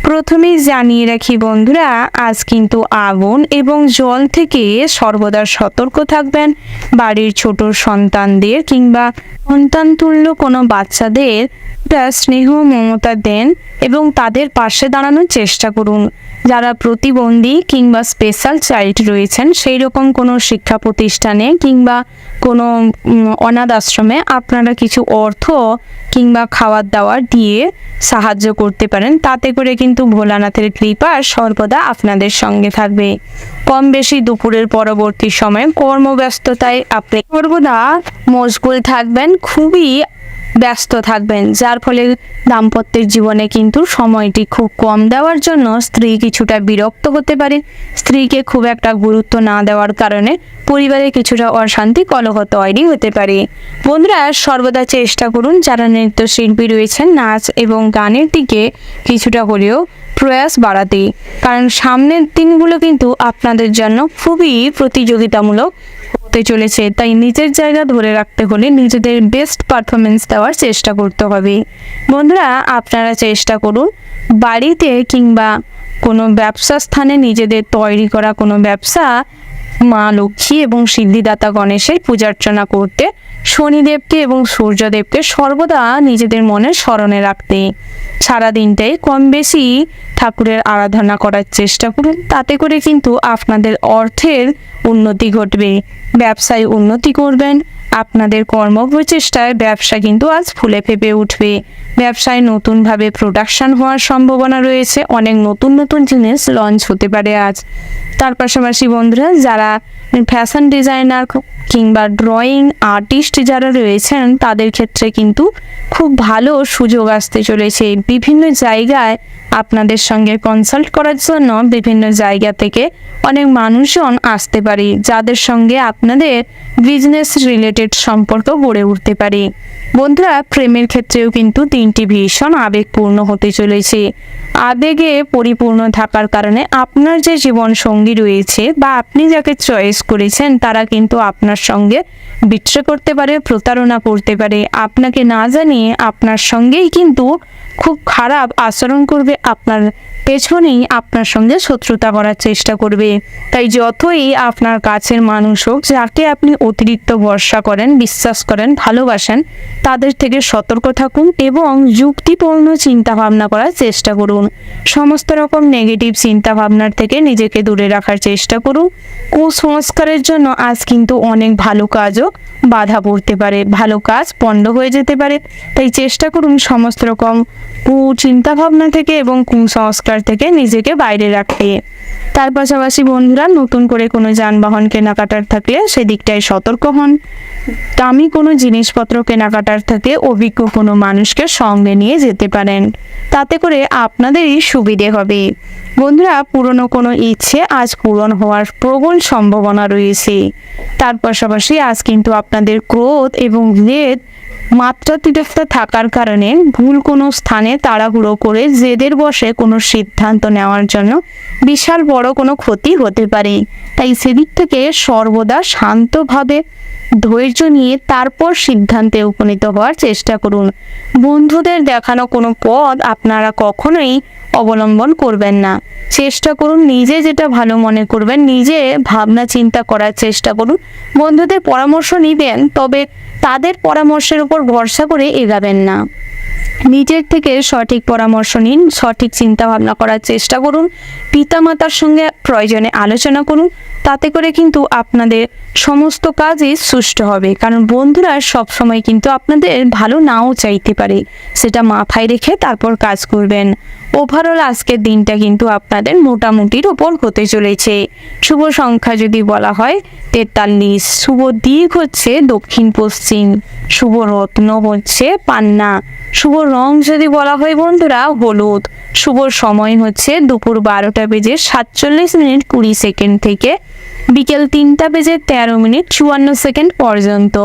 A: প্রথমেই জানিয়ে রাখি বন্ধুরা, আজ কিন্তু আগুন এবং জল থেকে সর্বদা সতর্ক থাকবেন। বাড়ির ছোট সন্তানদের কিংবা সন্তান তুল্য কোনো বাচ্চাদের স্নেহ মমতা দেন এবং তাদের পাশে দাঁড়ানোর চেষ্টা করুন। যারা প্রতিবন্ধী কিংবা
B: স্পেশাল চাইল্ড রয়েছেন সেই রকম কোনো শিক্ষা প্রতিষ্ঠানে কিংবা কোনো অনাথ আশ্রমে আপনারা কিছু অর্থ কিংবা খাবার দাবার দিয়ে সাহায্য করতে পারেন। তাতে করে কিন্তু ভোলানাথের কৃপা সর্বদা আপনাদের সঙ্গে থাকবে। কম বেশি দুপুরের পরবর্তী সময়ে কর্মব্যস্ততায় আপনি সর্বদা মশগুল থাকবেন, খুবই ব্যস্ত থাকবেন, যার ফলে দাম্পত্যের জীবনে কিন্তু সময়টি খুব কম দেওয়ার জন্য স্ত্রী কিছুটা বিরক্ত হতে পারে। স্ত্রীকে খুব একটা গুরুত্ব না দেওয়ার কারণে পরিবারে কিছুটা অশান্তি কলহ তৈরি হতে পারে। বন্ধুরা, সর্বদা চেষ্টা করুন যারা নৃত্যশিল্পী রয়েছেন নাচ এবং গানের দিকে কিছুটা হলেও প্রয়াস বাড়াতে, কারণ সামনের দিনগুলো কিন্তু আপনাদের জন্য খুবই প্রতিযোগিতামূলক হতে চলেছে। তাই নিজের জায়গা ধরে রাখতে হলে নিজেদের বেস্ট পারফরমেন্স দেওয়ার চেষ্টা করতে হবে। বন্ধুরা, আপনারা চেষ্টা করুন বাড়িতে কিংবা কোনো ব্যবসা স্থানে নিজেদের তৈরি করা কোনো ব্যবসা মা লক্ষ্মী এবং সিদ্ধিদাতা গণেশের পূজার্চনা করতে, শনিদেবকে এবং সূর্যদেবকে সর্বদা নিজেদের মনে স্মরণে রাখতে, সারাদিনটাই কম বেশি ঠাকুরের আরাধনা করার চেষ্টা করুন। তাতে করে কিন্তু আপনাদের অর্থের উন্নতি ঘটবে, ব্যবসায় উন্নতি করবেন। আপনাদের কর্মপ্রচেষ্টায় ব্যবসা কিন্তু আজ ফুলে ফেপে উঠবে। ব্যবসায় নতুনভাবে প্রোডাকশন হওয়ার সম্ভাবনা রয়েছে, অনেক নতুন নতুন জিনিস লঞ্চ হতে পারে আজ। তার পাশাপাশি বন্ধুরা, যারা ফ্যাশন ডিজাইনার কিংবা ড্রয়িং আর্টিস্ট যারা রয়েছেন তাদের ক্ষেত্রে কিন্তু খুব ভালো সুযোগ আসতে চলেছে। বিভিন্ন জায়গায় আপনাদের সঙ্গে কনসাল্ট করার জন্য বিভিন্ন জায়গা থেকে অনেক মানুষজন আসতে পারে, যাদের সঙ্গে আপনাদের বিজনেস রিলেটেড সম্পর্ক গড়ে উঠতে পারে। বন্ধুরা, প্রেমের ক্ষেত্রেও কিন্তু দিনটি ভীষণ আবেগপূর্ণ হতে চলেছে। আবেগে পরিপূর্ণ থাকার কারণে আপনার যে জীবন সঙ্গী রয়েছে বা আপনি যাকে চয়েস করেছেন তারা কিন্তু আপনার সঙ্গে বিট্রে করতে পারে, প্রতারণা করতে পারে। আপনাকে না জানিয়ে আপনার সঙ্গেই কিন্তু খুব খারাপ আচরণ করবে, আপনার পেছনেই আপনার সঙ্গে শত্রুতা করার চেষ্টা করবে। তাই যতই আপনার কাছের মানুষ হোক, যাকে আপনি অতিরিক্ত ভরসা করেন, বিশ্বাস করেন, ভালোবাসেন, তাদের থেকে সতর্ক থাকুন এবং যুক্তিপূর্ণ চিন্তাভাবনা করার চেষ্টা করুন। সমস্ত রকম নেগেটিভ চিন্তাভাবনার থেকে নিজেকে দূরে রাখার চেষ্টা করুন। কুসংস্কারের জন্য আজ কিন্তু অনেক ভালো কাজও বাধা পড়তে পারে, ভালো কাজ পণ্ড হয়ে যেতে পারে। তাই চেষ্টা করুন সমস্ত রকম কুচিন্তাভাবনা থেকে এবং কুসংস্কার থেকে নিজেকে বাইরে রাখতে। তার পাশাপাশি বন্ধুরা, নতুন করে কোনো যানবাহন কেনাকাটার থাকলে সেদিকটায় সতর্ক হন। দামি কোনো জিনিসপত্র কেনাকাটার থেকে অভিজ্ঞ কোনো মানুষকে সঙ্গে নিয়ে যেতে পারেন, তাতে করে আপনাদেরই সুবিধে হবে। বন্ধুরা, পুরনো কোনো ইচ্ছে আজ পূরণ হওয়ার প্রবল সম্ভাবনা রয়েছে। তার পাশাপাশি আজ কিন্তু আপনাদের ক্রোধ এবং জেদ মাত্রাতিরিক্ত থাকার কারণে ভুল কোনো স্থানে তাড়াহুড়ো করে জেদের বশে কোনো সিদ্ধান্ত নেওয়ার জন্য বিশাল বড় কোনো ক্ষতি হতে পারে। তাই সেদিক থেকে সর্বদা শান্তভাবে ধৈর্য নিয়ে তারপর সিদ্ধান্তে উপনীত হওয়ার চেষ্টা করুন। বন্ধুদের দেখানো কোনো পথ আপনারা কখনোই অবলম্বন করবেন না। চেষ্টা করুন নিজে যেটা ভালো মনে করবেন, নিজে ভাবনা চিন্তা করার চেষ্টা করুন। বন্ধুদের পরামর্শ নেবেন, তবে তাদের পরামর্শের উপর ভরসা করে এগাবেন না। নিজের থেকে সঠিক পরামর্শ নিন, সঠিক চিন্তা ভাবনা করার চেষ্টা করুন। পিতামাতার সঙ্গে প্রয়োজনে আলোচনা করুন, তাতে করে কিন্তু আপনাদের সমস্ত কাজই সুষ্ঠু হবে। কারণ বন্ধুরা সবসময় কিন্তু আপনাদের ভালো নাও চাইতে পারে, সেটা মাথায় রেখে তারপর কাজ করবেন। ওভারঅল আজকের দিনটা কিন্তু আপনাদের মোটামুটির ওপর হতে চলেছে। শুভ সংখ্যা যদি বলা হয় 43, শুভ দিক হচ্ছে দক্ষিণ পশ্চিম, শুভ রত্ন হচ্ছে পান্না, শুভ রং যদি বলা হয় বন্ধুরা হলুদ, শুভ সময় হচ্ছে দুপুর 12:47:20 থেকে বিকেল 3:13:54 পর্যন্ত।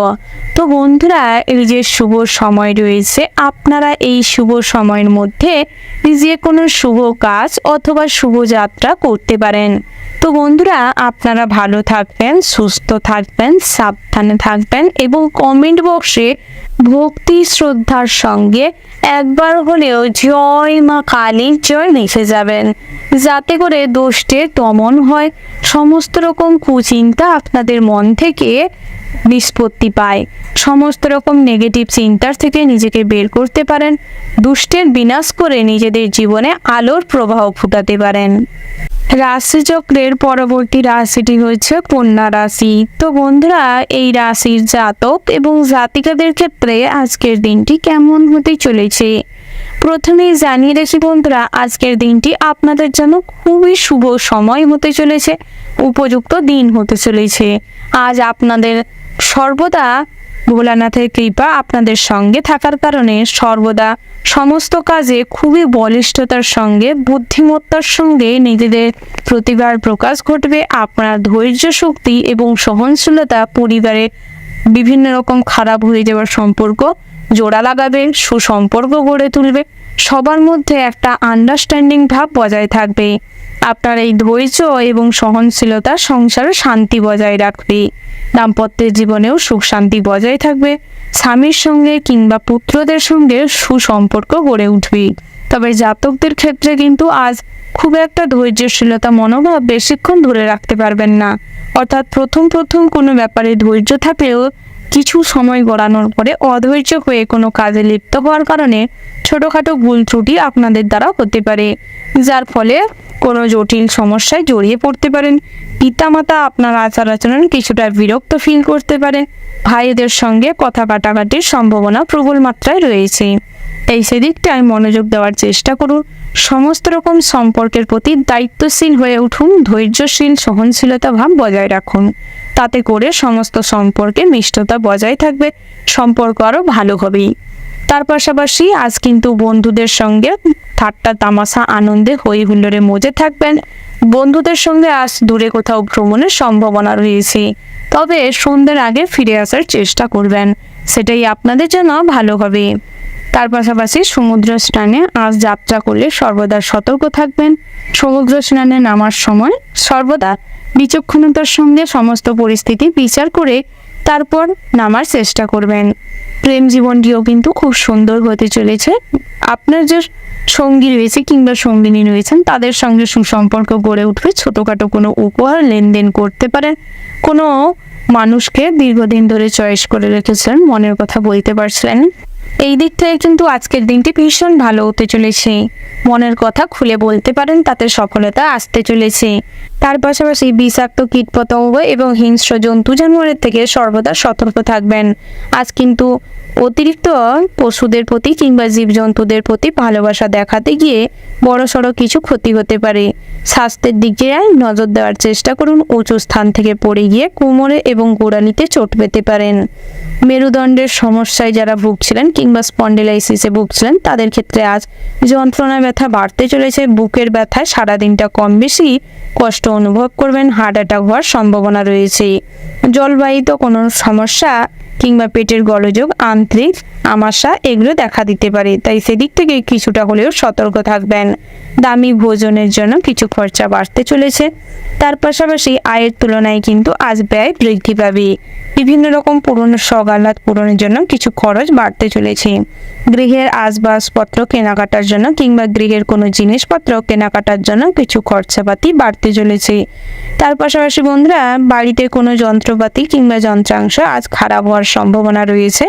B: তো বন্ধুরা, এই যে শুভ সময় রয়েছে, আপনারা এই শুভ সময়ের মধ্যে যে কোনো শুভ কাজ অথবা শুভ যাত্রা করতে পারেন। তো বন্ধুরা, আপনারা ভালো থাকবেন, সুস্থ থাকবেন, সাবধানে থাকবেন এবং কমেন্ট বক্সে ভক্তি শ্রদ্ধার সঙ্গে একবার হলেও জয় মা কালীর জয় লিখে যাবেন, যাতে করে দোষের দমন হয়, সমস্ত রকম কুচিন্তা আপনাদের মন থেকে নিষ্পত্তি পায়। সমস্ত রকম নেগেটিভ চিন্তার থেকে নিজেকে বের করতে পারেন, দুষ্টের বিনাশ করে নিজেদের জীবনে আলোর প্রবাহ ফুটাতে পারেন। রাশিচক্রের পরবর্তী রাশিটি হচ্ছে কন্যা রাশি। তো বন্ধুরা, এই রাশির জাতক এবং জাতিকাদের ক্ষেত্রে আজকের দিনটি কেমন হতে চলেছে? প্রথমেই জানিয়ে রাখি বন্ধুরা, আজকের দিনটি আপনাদের জন্য খুবই শুভ সময় হতে চলেছে, উপযুক্ত দিন হতে চলেছে। আজ আপনাদের সর্বদা ভোলানাথের কৃপা আপনাদের সঙ্গে থাকার কারণে সর্বদা সমস্ত কাজে খুবই বলিষ্ঠতার সঙ্গে, বুদ্ধিমত্তার সঙ্গে নিজেদের প্রতিভার প্রকাশ ঘটবে। আপনার ধৈর্য শক্তি এবং সহনশীলতা পরিবারে বিভিন্ন রকম খারাপ হয়ে যাওয়ার সম্পর্ক জোড়া লাগাবে, সুসম্পর্ক গড়ে তুলবে, সবার মধ্যে একটা আন্ডারস্ট্যান্ডিং ভাব বজায় থাকবে। আপনার এই ধৈর্য এবং সহনশীলতা সংসারে শান্তি বজায় রাখবে। দাম্পত্যের জীবনেও সুখ শান্তি বজায় থাকবে। স্বামীর সঙ্গে কিংবা পুত্রদের সঙ্গে সুসম্পর্ক গড়ে উঠবে। তবে জাতকদের ক্ষেত্রে কিন্তু আজ খুব একটা ধৈর্যশীলতা মনোভাব বেশিক্ষণ ধরে রাখতে পারবেন না। অর্থাৎ প্রথম কোনো ব্যাপারে ধৈর্য থাকলেও কিছু সময় গড়ানোর পরে অধৈর্য হয়ে কোনো কাজে লিপ্ত হওয়ার কারণে ছোটোখাটো ভুল ত্রুটি আপনাদের দ্বারা হতে পারে, যার ফলে কোনো জটিল সমস্যায় জড়িয়ে পড়তে পারেন। পিতামাতা আপনার আচার আচরণ কিছুটা বিরক্ত ফিল করতে পারেন। ভাইদের সঙ্গে কথা কাটাকাটির সম্ভাবনা প্রবল মাত্রায় রয়েছে, তাই সেদিকটায় মনোযোগ দেওয়ার চেষ্টা করুন। সমস্ত রকম সম্পর্কের প্রতি দায়িত্বশীল হয়ে উঠুন, ধৈর্যশীল সহনশীলতা ভাব বজায় রাখুন। তাতে করে সমস্ত সম্পর্কে মিষ্টতা বজায় থাকবে, সম্পর্ক আরও ভালো হবে। তার পাশাপাশি আজ কিন্তু বন্ধুদের সঙ্গে ঠাট্টা তামাশা আনন্দে হই হুল্লোড়ে মজে থাকবেন। বন্ধুদের সঙ্গে আজ দূরে কোথাও ভ্রমণের সম্ভাবনা রয়েছে, তবে সন্ধ্যের আগে ফিরে আসার চেষ্টা করবেন, সেটাই আপনাদের জন্য ভালো হবে। তার পাশাপাশি সমুদ্র স্নানে আজ যাত্রা করলে সর্বদা সতর্ক থাকবেন। সমুদ্র স্নানে নামার সময় সর্বদা বিচক্ষণতার সঙ্গে সমস্ত পরিস্থিতি বিচার করে তারপর নামার চেষ্টা করবেন। প্রেম জীবনটিও কিন্তু খুব সুন্দর হতে চলেছে। আপনার যে সঙ্গী রয়েছে কিংবা সঙ্গিনী রয়েছেন তাদের সঙ্গে সুসম্পর্ক গড়ে উঠবে। ছোটোখাটো কোনো উপহার লেনদেন করতে পারেন। কোনো মানুষকে দীর্ঘদিন ধরে চয়েস করে রেখেছেন, মনের কথা বলতে পারছেন। এই দিক থেকে কিন্তু আজকের দিনটি ভীষণ ভালো হতে চলেছে। মনের কথা খুলে বলতে পারেন, তাতে সফলতা আসতে চলেছে। তার পাশাপাশি বিষাক্ত কীটপতঙ্গ এবং হিংস্র জন্তু জানোয়ারের থেকে সর্বদা সতর্ক থাকবেন। আজ কিন্তু অতিরিক্ত পশুদের প্রতি কিংবা জীবজন্তুদের প্রতি ভালোবাসা দেখাতে গিয়ে বড়সড় কিছু ক্ষতি হতে পারে। স্বাস্থ্যের দিকে নজর দেওয়ার চেষ্টা করুন। উঁচু স্থান থেকে পড়ে গিয়ে কোমরে এবং গোড়ালিতে চোট পেতে পারেন। মেরুদণ্ডের সমস্যায় যারা ভুগছিলেন কিংবা স্পন্ডিলাইসিসে ভুগছিলেন তাদের ক্ষেত্রে আজ যন্ত্রণা ব্যথা বাড়তে চলেছে। বুকের ব্যথায় সারাদিনটা কম বেশি কষ্ট অনুভব করবেন। হার্ট অ্যাটাক হওয়ার সম্ভাবনা রয়েছে। জলবাহিত কোনো সমস্যা কিংবা পেটের গোলযোগ, আন্ত্রিক আমাশা এগুলো দেখা দিতে পারে, তাই সেদিক থেকে কিছুটা হলেও সতর্ক থাকবেন। দামি ভোজনের জন্য কিছু খরচা বাড়তে চলেছে। তার পাশাপাশি আয়ের তুলনায় কিন্তু আজ ব্যয় বৃদ্ধি পাবে। বিভিন্ন রকম পুরনো শখ আহ্লাদ পূরণের জন্য কিছু খরচ বাড়তে চলেছে। গৃহের আসবাবপত্র কেনাকাটার জন্য কিংবা গৃহের কোনো জিনিসপত্র কেনাকাটার জন্য কিছু খরচাপাতি বাড়তে চলেছে। তার পাশাপাশি বন্ধুরা, বাড়িতে কোনো যন্ত্রপাতি কিংবা যন্ত্রাংশ আজ খারাপ হওয়ার সম্ভাবনা রয়েছে,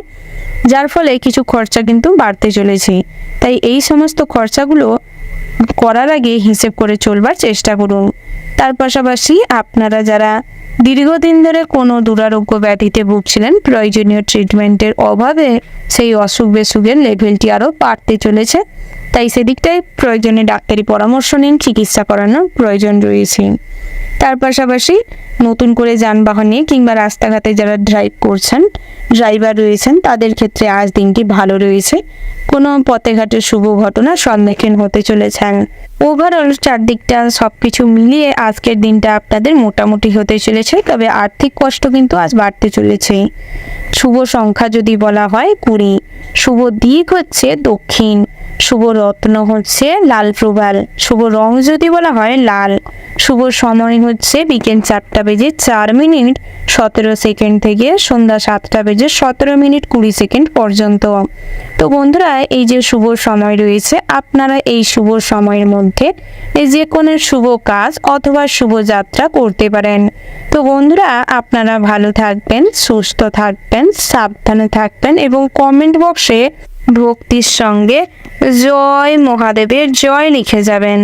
B: যার ফলে কিছু খরচা কিন্তু বাড়তে চলেছে। তাই এই সমস্ত খরচাগুলো করার আগে হিসেব করে চলবার চেষ্টা করুন। তার পাশাপাশি আপনারা যারা দীর্ঘদিন ধরে কোনো দুরারোগ্য ব্যাধিতে ভুগছিলেন, প্রয়োজনীয় ট্রিটমেন্টের অভাবে সেই অসুখ বিসুখের লেভেলটি আরও বাড়তে চলেছে, তাই সেদিকটায় প্রয়োজনে ডাক্তারি পরামর্শ নিন, চিকিৎসা করানোর প্রয়োজন রয়েছে। তার পাশাপাশি নতুন করে যানবাহন নিয়ে কিংবা রাস্তাঘাটে যারা ড্রাইভার রয়েছেন তাদের ক্ষেত্রে আজ দিনটি ভালো রয়েছে। কোনো পথে ঘাটে শুভ ঘটনার সম্মুখীন হতে চলেছেন। ওভারঅল চারদিকটা সব কিছু মিলিয়ে আজকের দিনটা আপনাদের মোটামুটি হতে চলেছে, তবে আর্থিক কষ্ট কিন্তু আজ বাড়তে চলেছে। শুভ সংখ্যা যদি বলা হয় 20, শুভ দিক হচ্ছে দক্ষিণ, শুভ রত্ন হচ্ছে লাল প্রবাল, শুভ রং যদি বলা হয় লাল। শুভ সময় হচ্ছে বিকেল 4:04 থেকে সন্ধ্যা 7:17 পর্যন্ত। তো বন্ধুরা, এই যে শুভ সময় রয়েছে, আপনারা এই শুভ সময়ের মধ্যে যে কোনো শুভ কাজ অথবা শুভ যাত্রা করতে পারেন। তো বন্ধুরা, আপনারা ভালো থাকবেন, সুস্থ থাকবেন, সাবধানে থাকবেন এবং কমেন্ট বক্সে ভক্তির সঙ্গে জয় মহাদেবের জয় লিখে যাবেন,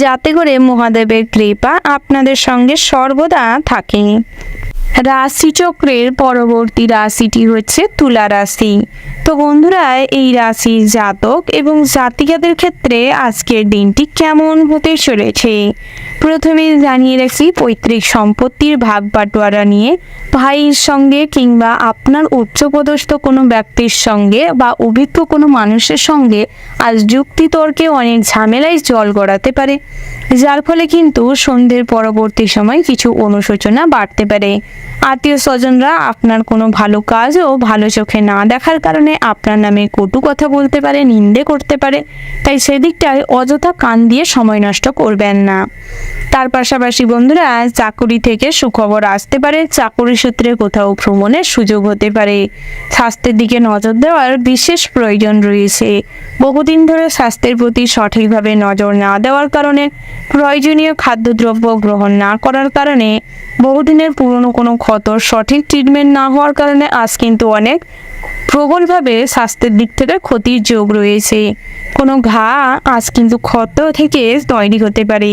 B: যাতে করে মহাদেবের কৃপা আপনাদের সঙ্গে সর্বদা থাকে। রাশিচক্রের পরবর্তী রাশিটি হচ্ছে তুলা রাশি। তো বন্ধুরা, এই রাশির জাতক এবং জাতিকাদের ক্ষেত্রে আজকের দিনটি কেমন হতে চলেছে। প্রথমে জানিয়ে রাখি, পৈতৃক সম্পত্তির ভাগ বাটোয়ারা নিয়ে ভাইয়ের সঙ্গে কিংবা আপনার উচ্চপদস্থ কোনো ব্যক্তির সঙ্গে বা অভিজ্ঞ কোনো মানুষের সঙ্গে আজ যুক্তিতর্কে অনেক ঝামেলায় জল গড়াতে পারে, যার ফলে কিন্তু সন্ধ্যের পরবর্তী সময় কিছু অনুশোচনা বাড়তে পারে। আত্মীয় স্বজনরা আপনার কোনো ভালো কাজও ভালো চোখে না দেখার কারণে আপনার নামে কটু কথা বলতে পারে, নিন্দে করতে পারে। তাই সেদিকটায় অযথা কান দিয়ে সময় নষ্ট করবেন না। তার পাশাপাশি বন্ধুরা, চাকুরি থেকে সুখবর আসতে পারে, চাকুরি সূত্রে কোথাও ভ্রমণের সুযোগ হতে পারে। স্বাস্থ্যের দিকে নজর দেওয়ার বিশেষ প্রয়োজন রয়েছে। বহুদিন ধরে স্বাস্থ্যের প্রতি সঠিকভাবে নজর না দেওয়ার কারণে, প্রয়োজনীয় খাদ্যদ্রব্য গ্রহণ না করার কারণে, বহুদিনের পুরনো কোনো ক্ষতর সঠিক ট্রিটমেন্ট না হওয়ার কারণে আজ কিন্তু অনেক প্রবলভাবে স্বাস্থ্যের দিক থেকে ক্ষতির যোগ রয়েছে। কোনো ঘা আজ কিন্তু ক্ষত থেকে তৈরি হতে পারে।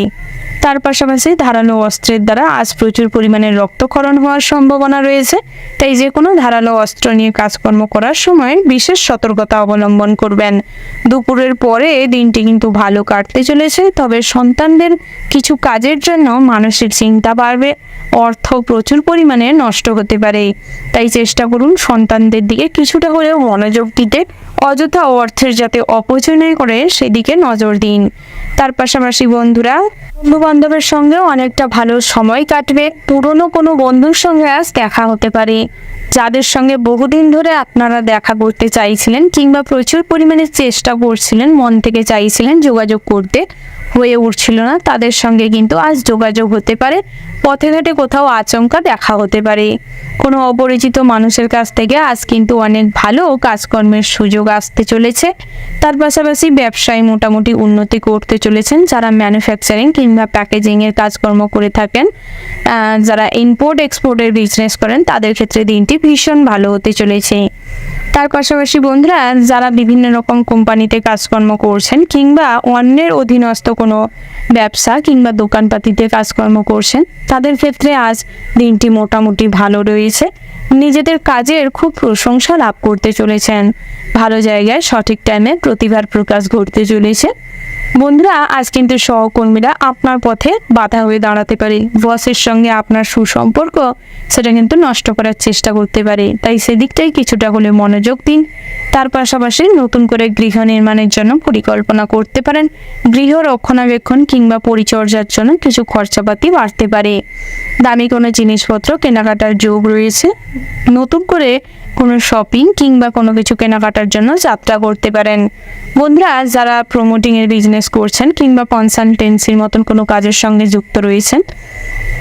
B: তার পাশাপাশি ধারালো অস্ত্রের দ্বারা আজ প্রচুর পরিমাণে রক্তক্ষরণ হওয়ার সম্ভাবনা রয়েছে। তাই যে কোনো ধারালো অস্ত্র নিয়ে কাজকর্ম করার সময় বিশেষ সতর্কতা অবলম্বন করবেন। দুপুরের পরে দিনটি কিন্তু ভালো কাটতে চলেছে, তবে সন্তানদের কিছু কাজের জন্য মানসিক চিন্তা বাড়বে, অর্থ প্রচুর পরিমাণে নষ্ট হতে পারে। তাই চেষ্টা করুন সন্তানদের দিকে কিছুটা হলেও মনোযোগ দিতে, অযথা অর্থের যাতে অপচয় না করে সেদিকে নজর দিন। তার পাশাপাশি বন্ধুরা, বন্ধু বান্ধবের সঙ্গেও অনেকটা ভালো সময় কাটবে। পুরনো কোনো বন্ধুর সঙ্গে আজ দেখা হতে পারে। যাদের সঙ্গে বহুদিন ধরে আপনারা দেখা করতে চাইছিলেন কিংবা প্রচুর পরিমাণে চেষ্টা করছিলেন, মন থেকে চাইছিলেন যোগাযোগ করতে, হয়ে উঠছিল না, তাদের সঙ্গে কিন্তু আজ যোগাযোগ হতে পারে। পথে ঘাটে কোথাও আচমকা দেখা হতে পারে। কোনো অপরিচিত মানুষের কাছ থেকে আজ কিন্তু অনেক ভালো কাজকর্মের সুযোগ আসতে চলেছে। তার পাশাপাশি ব্যবসায় মোটামুটি উন্নতি করতে চলেছেন। যারা ম্যানুফ্যাকচারিং কিংবা প্যাকেজিংয়ের কাজকর্ম করে থাকেন, যারা ইম্পোর্ট এক্সপোর্টের বিজনেস করেন, তাদের ক্ষেত্রে দিনটি ভীষণ ভালো হতে চলেছে। তার পাশাপাশি বন্ধুরা, যারা বিভিন্ন রকম কোম্পানিতে কাজকর্ম করছেন কিংবা অন্যের অধীনস্থ কোনো ব্যবসা কিংবা দোকানপাতিতে কাজকর্ম করছেন, তাদের ক্ষেত্রে আজ দিনটি মোটামুটি ভালো রয়েছে। নিজেদের কাজের খুব প্রশংসা লাভ করতে চলেছেন। ভালো জায়গায় সঠিক টাইমে প্রতিভার প্রকাশ ঘটতে চলেছে। বন্ধুরা, আজ কিন্তু সহকর্মীরা আপনার পথে বাধা হয়ে দাঁড়াতে পারে। বসের সঙ্গে আপনার সুসম্পর্ক সেটা কিন্তু নষ্ট করার চেষ্টা করতে পারে। তাই সেদিকটাই কিছুটা হলে মনোযোগ দিন। তার পাশাপাশি নতুন করে গৃহ নির্মাণের জন্য পরিকল্পনা করতে পারেন। গৃহ রক্ষণাবেক্ষণ কিংবা পরিচর্যার জন্য কিছু খরচাপাতি বাড়তে পারে। দামি কোনো জিনিসপত্র কেনাকাটার যোগ রয়েছে। নতুন করে কোনো শপিং কিংবা কোনো কিছু কেনাকাটার জন্য যাত্রা করতে পারেন। বন্ধুরা, যারা প্রমোটিংয়ের বিজনেস করছেন কিংবা কনসালটেন্সির মতন কোনো কাজের সঙ্গে যুক্ত রয়েছেন,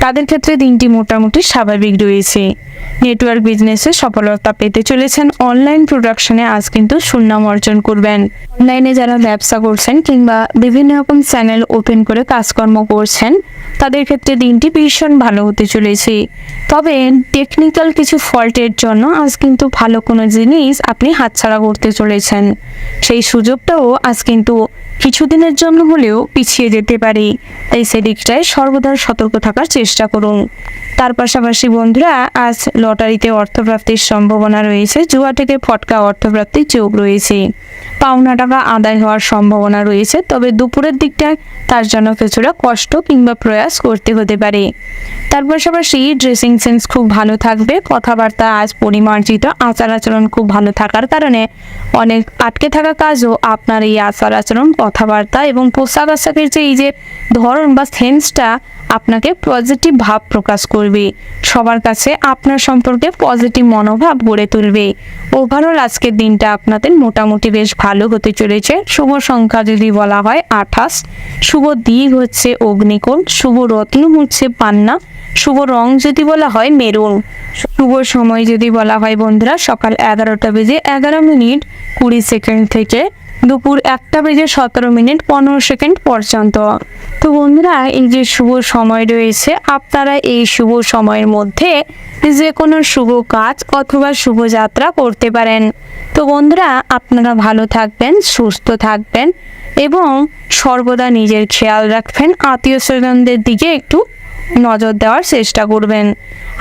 B: তাদের ক্ষেত্রে দিনটি মোটামুটি স্বাভাবিক রয়েছে। নেটওয়ার্ক বিজনেসে সফলতা পেতে চলেছেন। অনলাইন প্রোডাকশনে আজ কিন্তু সুনাম অর্জন করবেন। অনলাইনে যারা ব্যবসা করছেন কিংবা বিভিন্ন রকম চ্যানেল ওপেন করে কাজকর্ম করছেন, তাদের ক্ষেত্রে দিনটি ভীষণ ভালো হতে চলেছে। তবে টেকনিক্যাল কিছু ফল্টের জন্য আজ কিন্তু ভালো কোনো জিনিস আপনি হাতছাড়া করতে চলেছেন। সেই সুযোগটাও আজ কিন্তু কিছুদিনের জন্য হলেও পিছিয়ে যেতে পারে। তাই সেদিকটায় সর্বদা সতর্ক থাকার চেষ্টা করুন। তার পাশাপাশি বন্ধুরা, আজ লটারিতে অর্থপ্রাপ্তির সম্ভাবনা রয়েছে। জুয়া থেকে ফটকা অর্থপ্রাপ্তির যোগ রয়েছে। পাওনা টাকা আদায় হওয়ার সম্ভাবনা রয়েছে। তবে দুপুরের দিকটায় তার জন্য কিছুটা কষ্ট কিংবা প্রয়াস করতে হতে পারে। তার পাশাপাশি ড্রেসিং সেন্স খুব ভালো থাকবে। কথাবার্তা আজ পরিমার্জিত আচার আচরণ খুব ভালো থাকার কারণে অনেক আটকে থাকা কাজও আপনার এই আচার আচরণ, কথাবার্তা এবং পোশাক আশাকের যে এই যে ধরন বা সেন্সটা আপনাকে পজিটিভ ভাব প্রকাশ করবে, সবার কাছে আপনার সম্পর্কে পজিটিভ মনোভাব গড়ে তুলবে। ওভারঅল আজকের দিনটা আপনাদের মোটামুটি বেশ ভালো হতে চলেছে। শুভ সংখ্যা যদি বলা হয় 28, শুভ দিক হচ্ছে অগ্নিকোণ, শুভ রত্ন হচ্ছে পান্না, শুভ রং যদি বলা হয় মেরুন, শুভ সময় যদি বলা হয় বন্ধুরা সকাল 11:11:20 থেকে দুপুর 1:17:15 পর্যন্ত। তো বন্ধুরা এই যে শুভ সময় রয়েছে, আপনারা এই শুভ সময়ের মধ্যে যে কোনো শুভ কাজ অথবা শুভযাত্রা করতে পারেন। তো বন্ধুরা আপনারা ভালো থাকবেন, সুস্থ থাকবেন এবং সর্বদা নিজের খেয়াল রাখবেন, আত্মীয় স্বজনদের দিকে একটু নজর দেওয়ার চেষ্টা করবেন।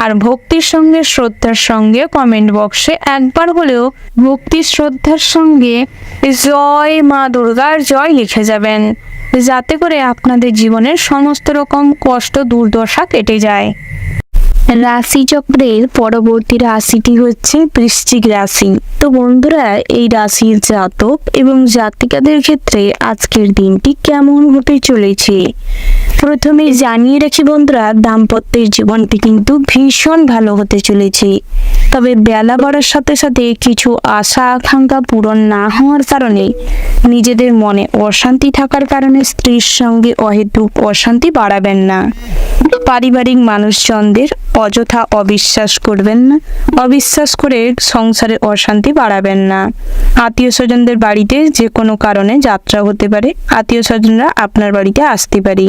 B: আর ভক্তির সঙ্গে শ্রদ্ধার সঙ্গে কমেন্ট বক্সে একবার হলেও ভক্তি শ্রদ্ধার সঙ্গে জয় মা দুর্গার জয় লিখে যাবেন, যাতে করে আপনাদের জীবনের সমস্ত রকম কষ্ট দুর্দশা কেটে যায়। রাশিচক্রের পরবর্তী রাশিটি হচ্ছে বৃশ্চিক রাশি। তো বন্ধুরা এই রাশির জাতক এবং জাতিকাদের ক্ষেত্রে আজকের দিনটি কেমন হতে চলেছে প্রথমে জানিয়ে রাখি বন্ধুরা, দাম্পত্যের জীবনটি কিন্তু ভীষণ ভালো হতে চলেছে। তবে বেলা বাড়ার সাথে সাথে কিছু আশা আকাঙ্ক্ষা পূরণ না হওয়ার কারণে, নিজেদের মনে অশান্তি থাকার কারণে স্ত্রীর সঙ্গে অহেতুক অশান্তি বাড়াবেন না। পারিবারিক মানুষজনদের অযথা অবিশ্বাস করবেন না, অবিশ্বাস করে সংসারে অশান্তি বাড়াবেন না। আত্মীয় স্বজনদের বাড়িতে যে কোনো কারণে যাত্রা হতে পারে, আত্মীয় স্বজনরা আপনার বাড়িতে আসতে পারে।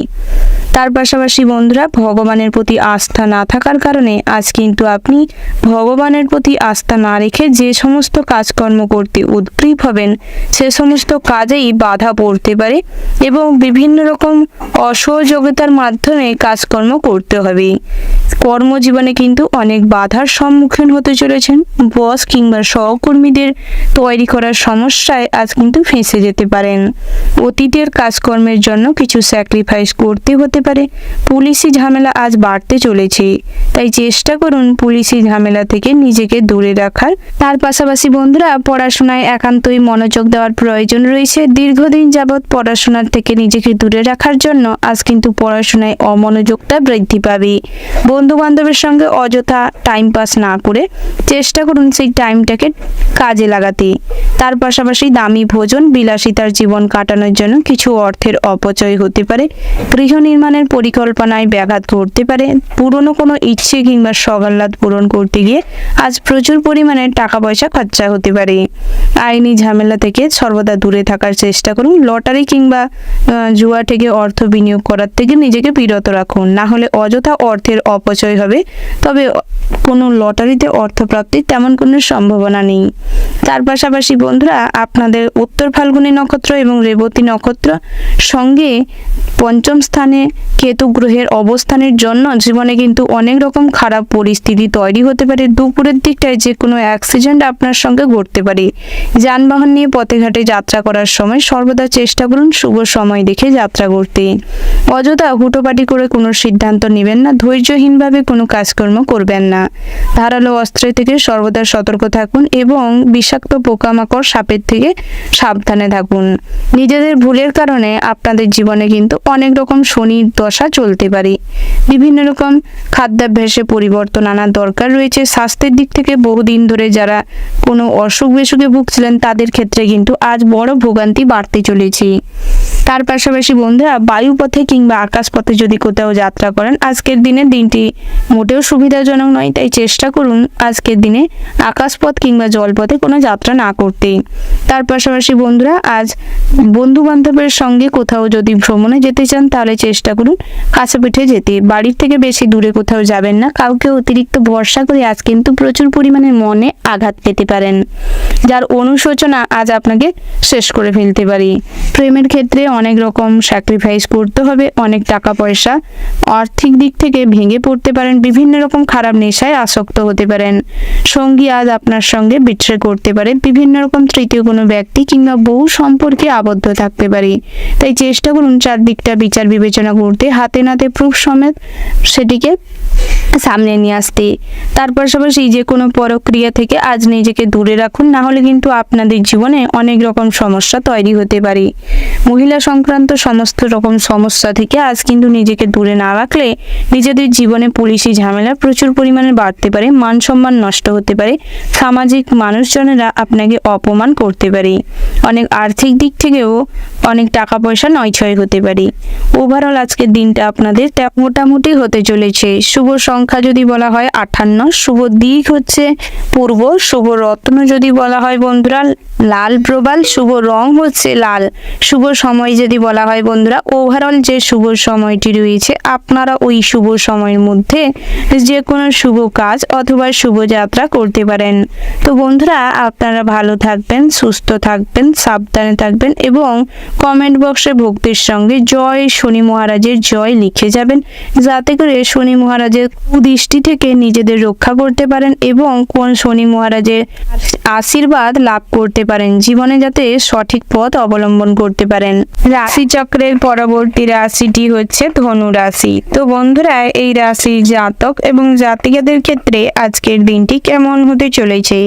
B: তার পাশাপাশি বন্ধুরা ভগবানের প্রতি আস্থা না থাকার কারণে আজ কিন্তু আপনি ভগবানের প্রতি আস্থা না রেখে যে সমস্ত কাজকর্ম করতে উদ্গ্রীব হবেন সে সমস্ত কাজেই বাধা পড়তে পারে এবং বিভিন্ন রকম অসহযোগিতার মাধ্যমে কাজকর্ম করতে হবে। কর্মজীবনে কিন্তু অনেক বাধার সম্মুখীন হতে চলেছেন। বস কিংবা সহকর্মীদের তৈরি করার সমস্যায় আজ কিন্তু ফেঁসে যেতে পারেন। অতীতের কাজকর্মের জন্য কিছু স্যাক্রিফাইস করতে হতে পারে। পুলিশি ঝামেলা আজ বাড়তে চলেছে, তাই চেষ্টা করুন পুলিশি ঝামেলা থেকে নিজেকে দূরে রাখার। তার পাশাপাশি বন্ধুরা পড়াশোনায় একান্তই মনোযোগ দেওয়ার প্রয়োজন রয়েছে। দীর্ঘদিন যাবৎ পড়াশোনার থেকে নিজেকে দূরে রাখার জন্য আজ কিন্তু পড়াশোনায় অমনোযোগটা বৃদ্ধি পাবে। বন্ধু বান্ধবের সঙ্গে অযথা টাইম পাস না করে চেষ্টা করুন সেই টাইমটাকে কাজে লাগাতে। তার পাশাপাশি দামি ভোজন বিলাসিতার জীবন কাটানোর জন্য কিছু অর্থের অপচয় হতে পারে। গৃহ নির্মাণের পরিকল্পনায় ব্যাঘাত ঘটতে পারে। পুরনো কোনো ইচ্ছে কিংবা সগাল্লাদ পূরণ করতে গিয়ে আজ প্রচুর পরিমাণে টাকা পয়সা খরচা হতে পারে। আইনি ঝামেলা থেকে সর্বদা দূরে থাকার চেষ্টা করুন। লটারি কিংবা জুয়া থেকে অর্থ বিনিয়োগ করার থেকে নিজেকে বিরত রাখুন, না হলে অযথা অর্থের অপচয় হবে। তবে কোনো লটারিতে অর্থ প্রাপ্তির তেমন কোনো সম্ভাবনা নেই। তার পাশাপাশি বন্ধুরা আপনাদের উত্তর ফাল্গুনী নক্ষত্র এবং রেবতী নক্ষত্র সঙ্গে পঞ্চম স্থানে কেতু গ্রহের অবস্থানের জন্য জীবনে কিন্তু অনেক রকম খারাপ পরিস্থিতি তৈরি হতে পারে। দুপুরের দিকটায় যে কোনো অ্যাক্সিডেন্ট আপনার সঙ্গে ঘটতে পারে। যানবাহন নিয়ে পথে ঘাটে যাত্রা করার সময় সর্বদা চেষ্টা করুন শুভ সময় দেখে যাত্রা করতে। অযথা হুটোপাটি করে কোনো সিদ্ধান্ত নেবেন না, ধৈর্যহীনভাবে কোনো কাজকর্ম করবেন না। ধারালো অস্ত্রের থেকে সর্বদা সতর্ক থাকুন এবং বিষাক্ত পোকামাকড় সাপের থেকে সাবধানে থাকুন। নিজেদের ভুলের কারণে আপনাদের জীবনে কিন্তু অনেক রকম শনির দশা চলতে পারে। বিভিন্ন রকম খাদ্যাভ্যাসে পরিবর্তন আনার দরকার রয়েছে। স্বাস্থ্যের দিক থেকে বহুদিন ধরে যারা কোনো অসুখ বিসুখে ভুগছিলেন তাদের ক্ষেত্রে কিন্তু আজ বড় ভোগান্তি বাড়তে চলেছে। তার পাশাপাশি বন্ধুরা বায়ুপথে কিংবা আকাশপথে যদি কোথাও যাত্রা করেন আজকের দিনটি মোটেও সুবিধাজনক নয়, তাই চেষ্টা করুন আজকের দিনে আকাশপথ কিংবা জলপথে কোনো যাত্রা না করতে। তার পাশাপাশি বন্ধুরা আজ বন্ধু বান্ধবের সঙ্গে কোথাও যদি ভ্রমণে যেতে চান তাহলে চেষ্টা করুন কাছে পিঠে যেতে। বাড়ির থেকে বেশি দূরে কোথাও যাবেন না। কাউকে অতিরিক্ত ভরসা করে আজ কিন্তু প্রচুর পরিমাণে মনে আঘাত পেতে পারেন, যার অনুশোচনা আজ আপনাকে শেষ করে ফেলতে পারে। প্রেমের ক্ষেত্রে অনেক রকম স্যাক্রিফাইস করতে হবে, অনেক টাকা পয়সা আর্থিক দিক থেকে ভেঙে পড়তে পারেন, বিভিন্ন রকম খারাপ নেশায় আসক্ত হতে পারেন, সঙ্গী আজ আপনার সঙ্গে বিট্রে করতে পারে, বিভিন্ন রকম তৃতীয় কোনো ব্যক্তি কিংবা বহু সম্পর্কে আবদ্ধ থাকতে পারে। তাই চেষ্টা করুন চারদিকটা বিচার বিবেচনা করতে, হাতে নাতে প্রুফ সমেত সেটিকে সামনে নিয়ে আসতে। তার পাশাপাশি যে কোনো পরক্রিয়া থেকে আজ নিজেকে দূরে রাখুন, না হলে কিন্তু আপনাদের জীবনে অনেক রকম সমস্যা তৈরি হতে পারে। মহিলা সংক্রান্ত সমস্ত রকম সমস্যা থেকে আজ কিন্তু নিজেকে দূরে না রাখলে নিজেদের জীবনে পুলিশি ঝামেলা প্রচুর পরিমাণে বাড়তে পারে, মান সম্মান নষ্ট হতে পারে, সামাজিক মানুষজনেরা আপনাকে অপমান করতে পারে, অনেক আর্থিক দিক থেকেও অনেক টাকা পয়সা নয়ছয় হতে পারে। ওভারঅল আজকের দিনটা আপনাদের মোটামুটি হতে চলেছে। শুভ সংখ্যা যদি বলা হয় 58, শুভ দিক হচ্ছে পূর্ব, শুভ রত্ন যদি বলা হয় বন্ধুরা লাল প্রবাল, শুভ রং হচ্ছে লাল, শুভ সময় যদি বলা হয় বন্ধুরা ওভারঅল যে শুভ সময়টি রয়েছে আপনারা ওই শুভ সময়ের মধ্যে যে কোনো শুভ কাজ অথবা শুভ যাত্রা করতে পারেন। তো বন্ধুরা আপনারা ভালো থাকবেন, সুস্থ থাকবেন, সাবধানে থাকবেন এবং কমেন্ট বক্সে ভক্তির সঙ্গে জয় শনি মহারাজের জয় লিখে যাবেন, যাতে করে শনি মহারাজের কুদৃষ্টি থেকে নিজেদের রক্ষা করতে পারেন এবং কোন শনি মহারাজের আশীর্বাদ লাভ করতে পারেন, জীবনে যাতে সঠিক পথ অবলম্বন করতে পারেন। রাশিচক্রের পরবর্তী রাশিটি হচ্ছে ধনু রাশি। তো বন্ধুরা এই রাশির জাতক এবং জাতিকাদের ক্ষেত্রে আজকের দিনটি কেমন হতে চলেছে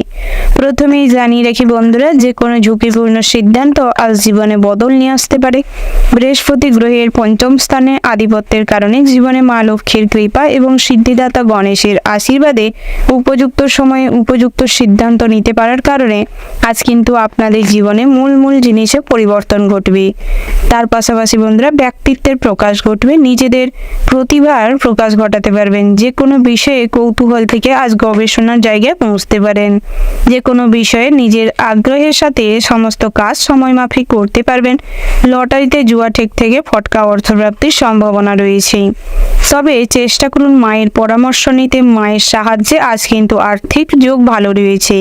B: প্রথমেই জানিয়ে রাখি বন্ধুরা, যে কোনো ঝুঁকিপূর্ণ সিদ্ধান্ত আজ জীবনে বদল নিয়ে আসতে পারে। বৃহস্পতি গ্রহের পঞ্চম স্থানে আধিপত্যের কারণে জীবনে মা লক্ষ্মীর কৃপা এবং সিদ্ধিদাতা গণেশের আশীর্বাদে উপযুক্ত সময়ে উপযুক্ত সিদ্ধান্ত নিতে পারার কারণে আজ কিন্তু আপনাদের জীবনে মূল জিনিসে পরিবর্তন ঘটবে। তার পাশাপাশি বন্ধুরা ব্যক্তিত্বের প্রকাশ ঘটবে, নিজেদের প্রতিভার প্রকাশ ঘটাতে পারবেন, যে কোনো বিষয়ে কৌতূহল থেকে আজ গবেষণার জায়গায় পৌঁছতে পারেন, যে কোনো বিষয়ে নিজের আগ্রহের সাথে সমস্ত কাজ সময়মাফিক করতে পারবেন। লটারিতে জুয়া ঠেক থেকে ফটকা অর্থপ্রাপ্তির সম্ভাবনা রয়েছে, তবে চেষ্টা করুন মায়ের পরামর্শ নিতে, মায়ের সাহায্যে আজ কিন্তু আর্থিক যোগ ভালো রয়েছে।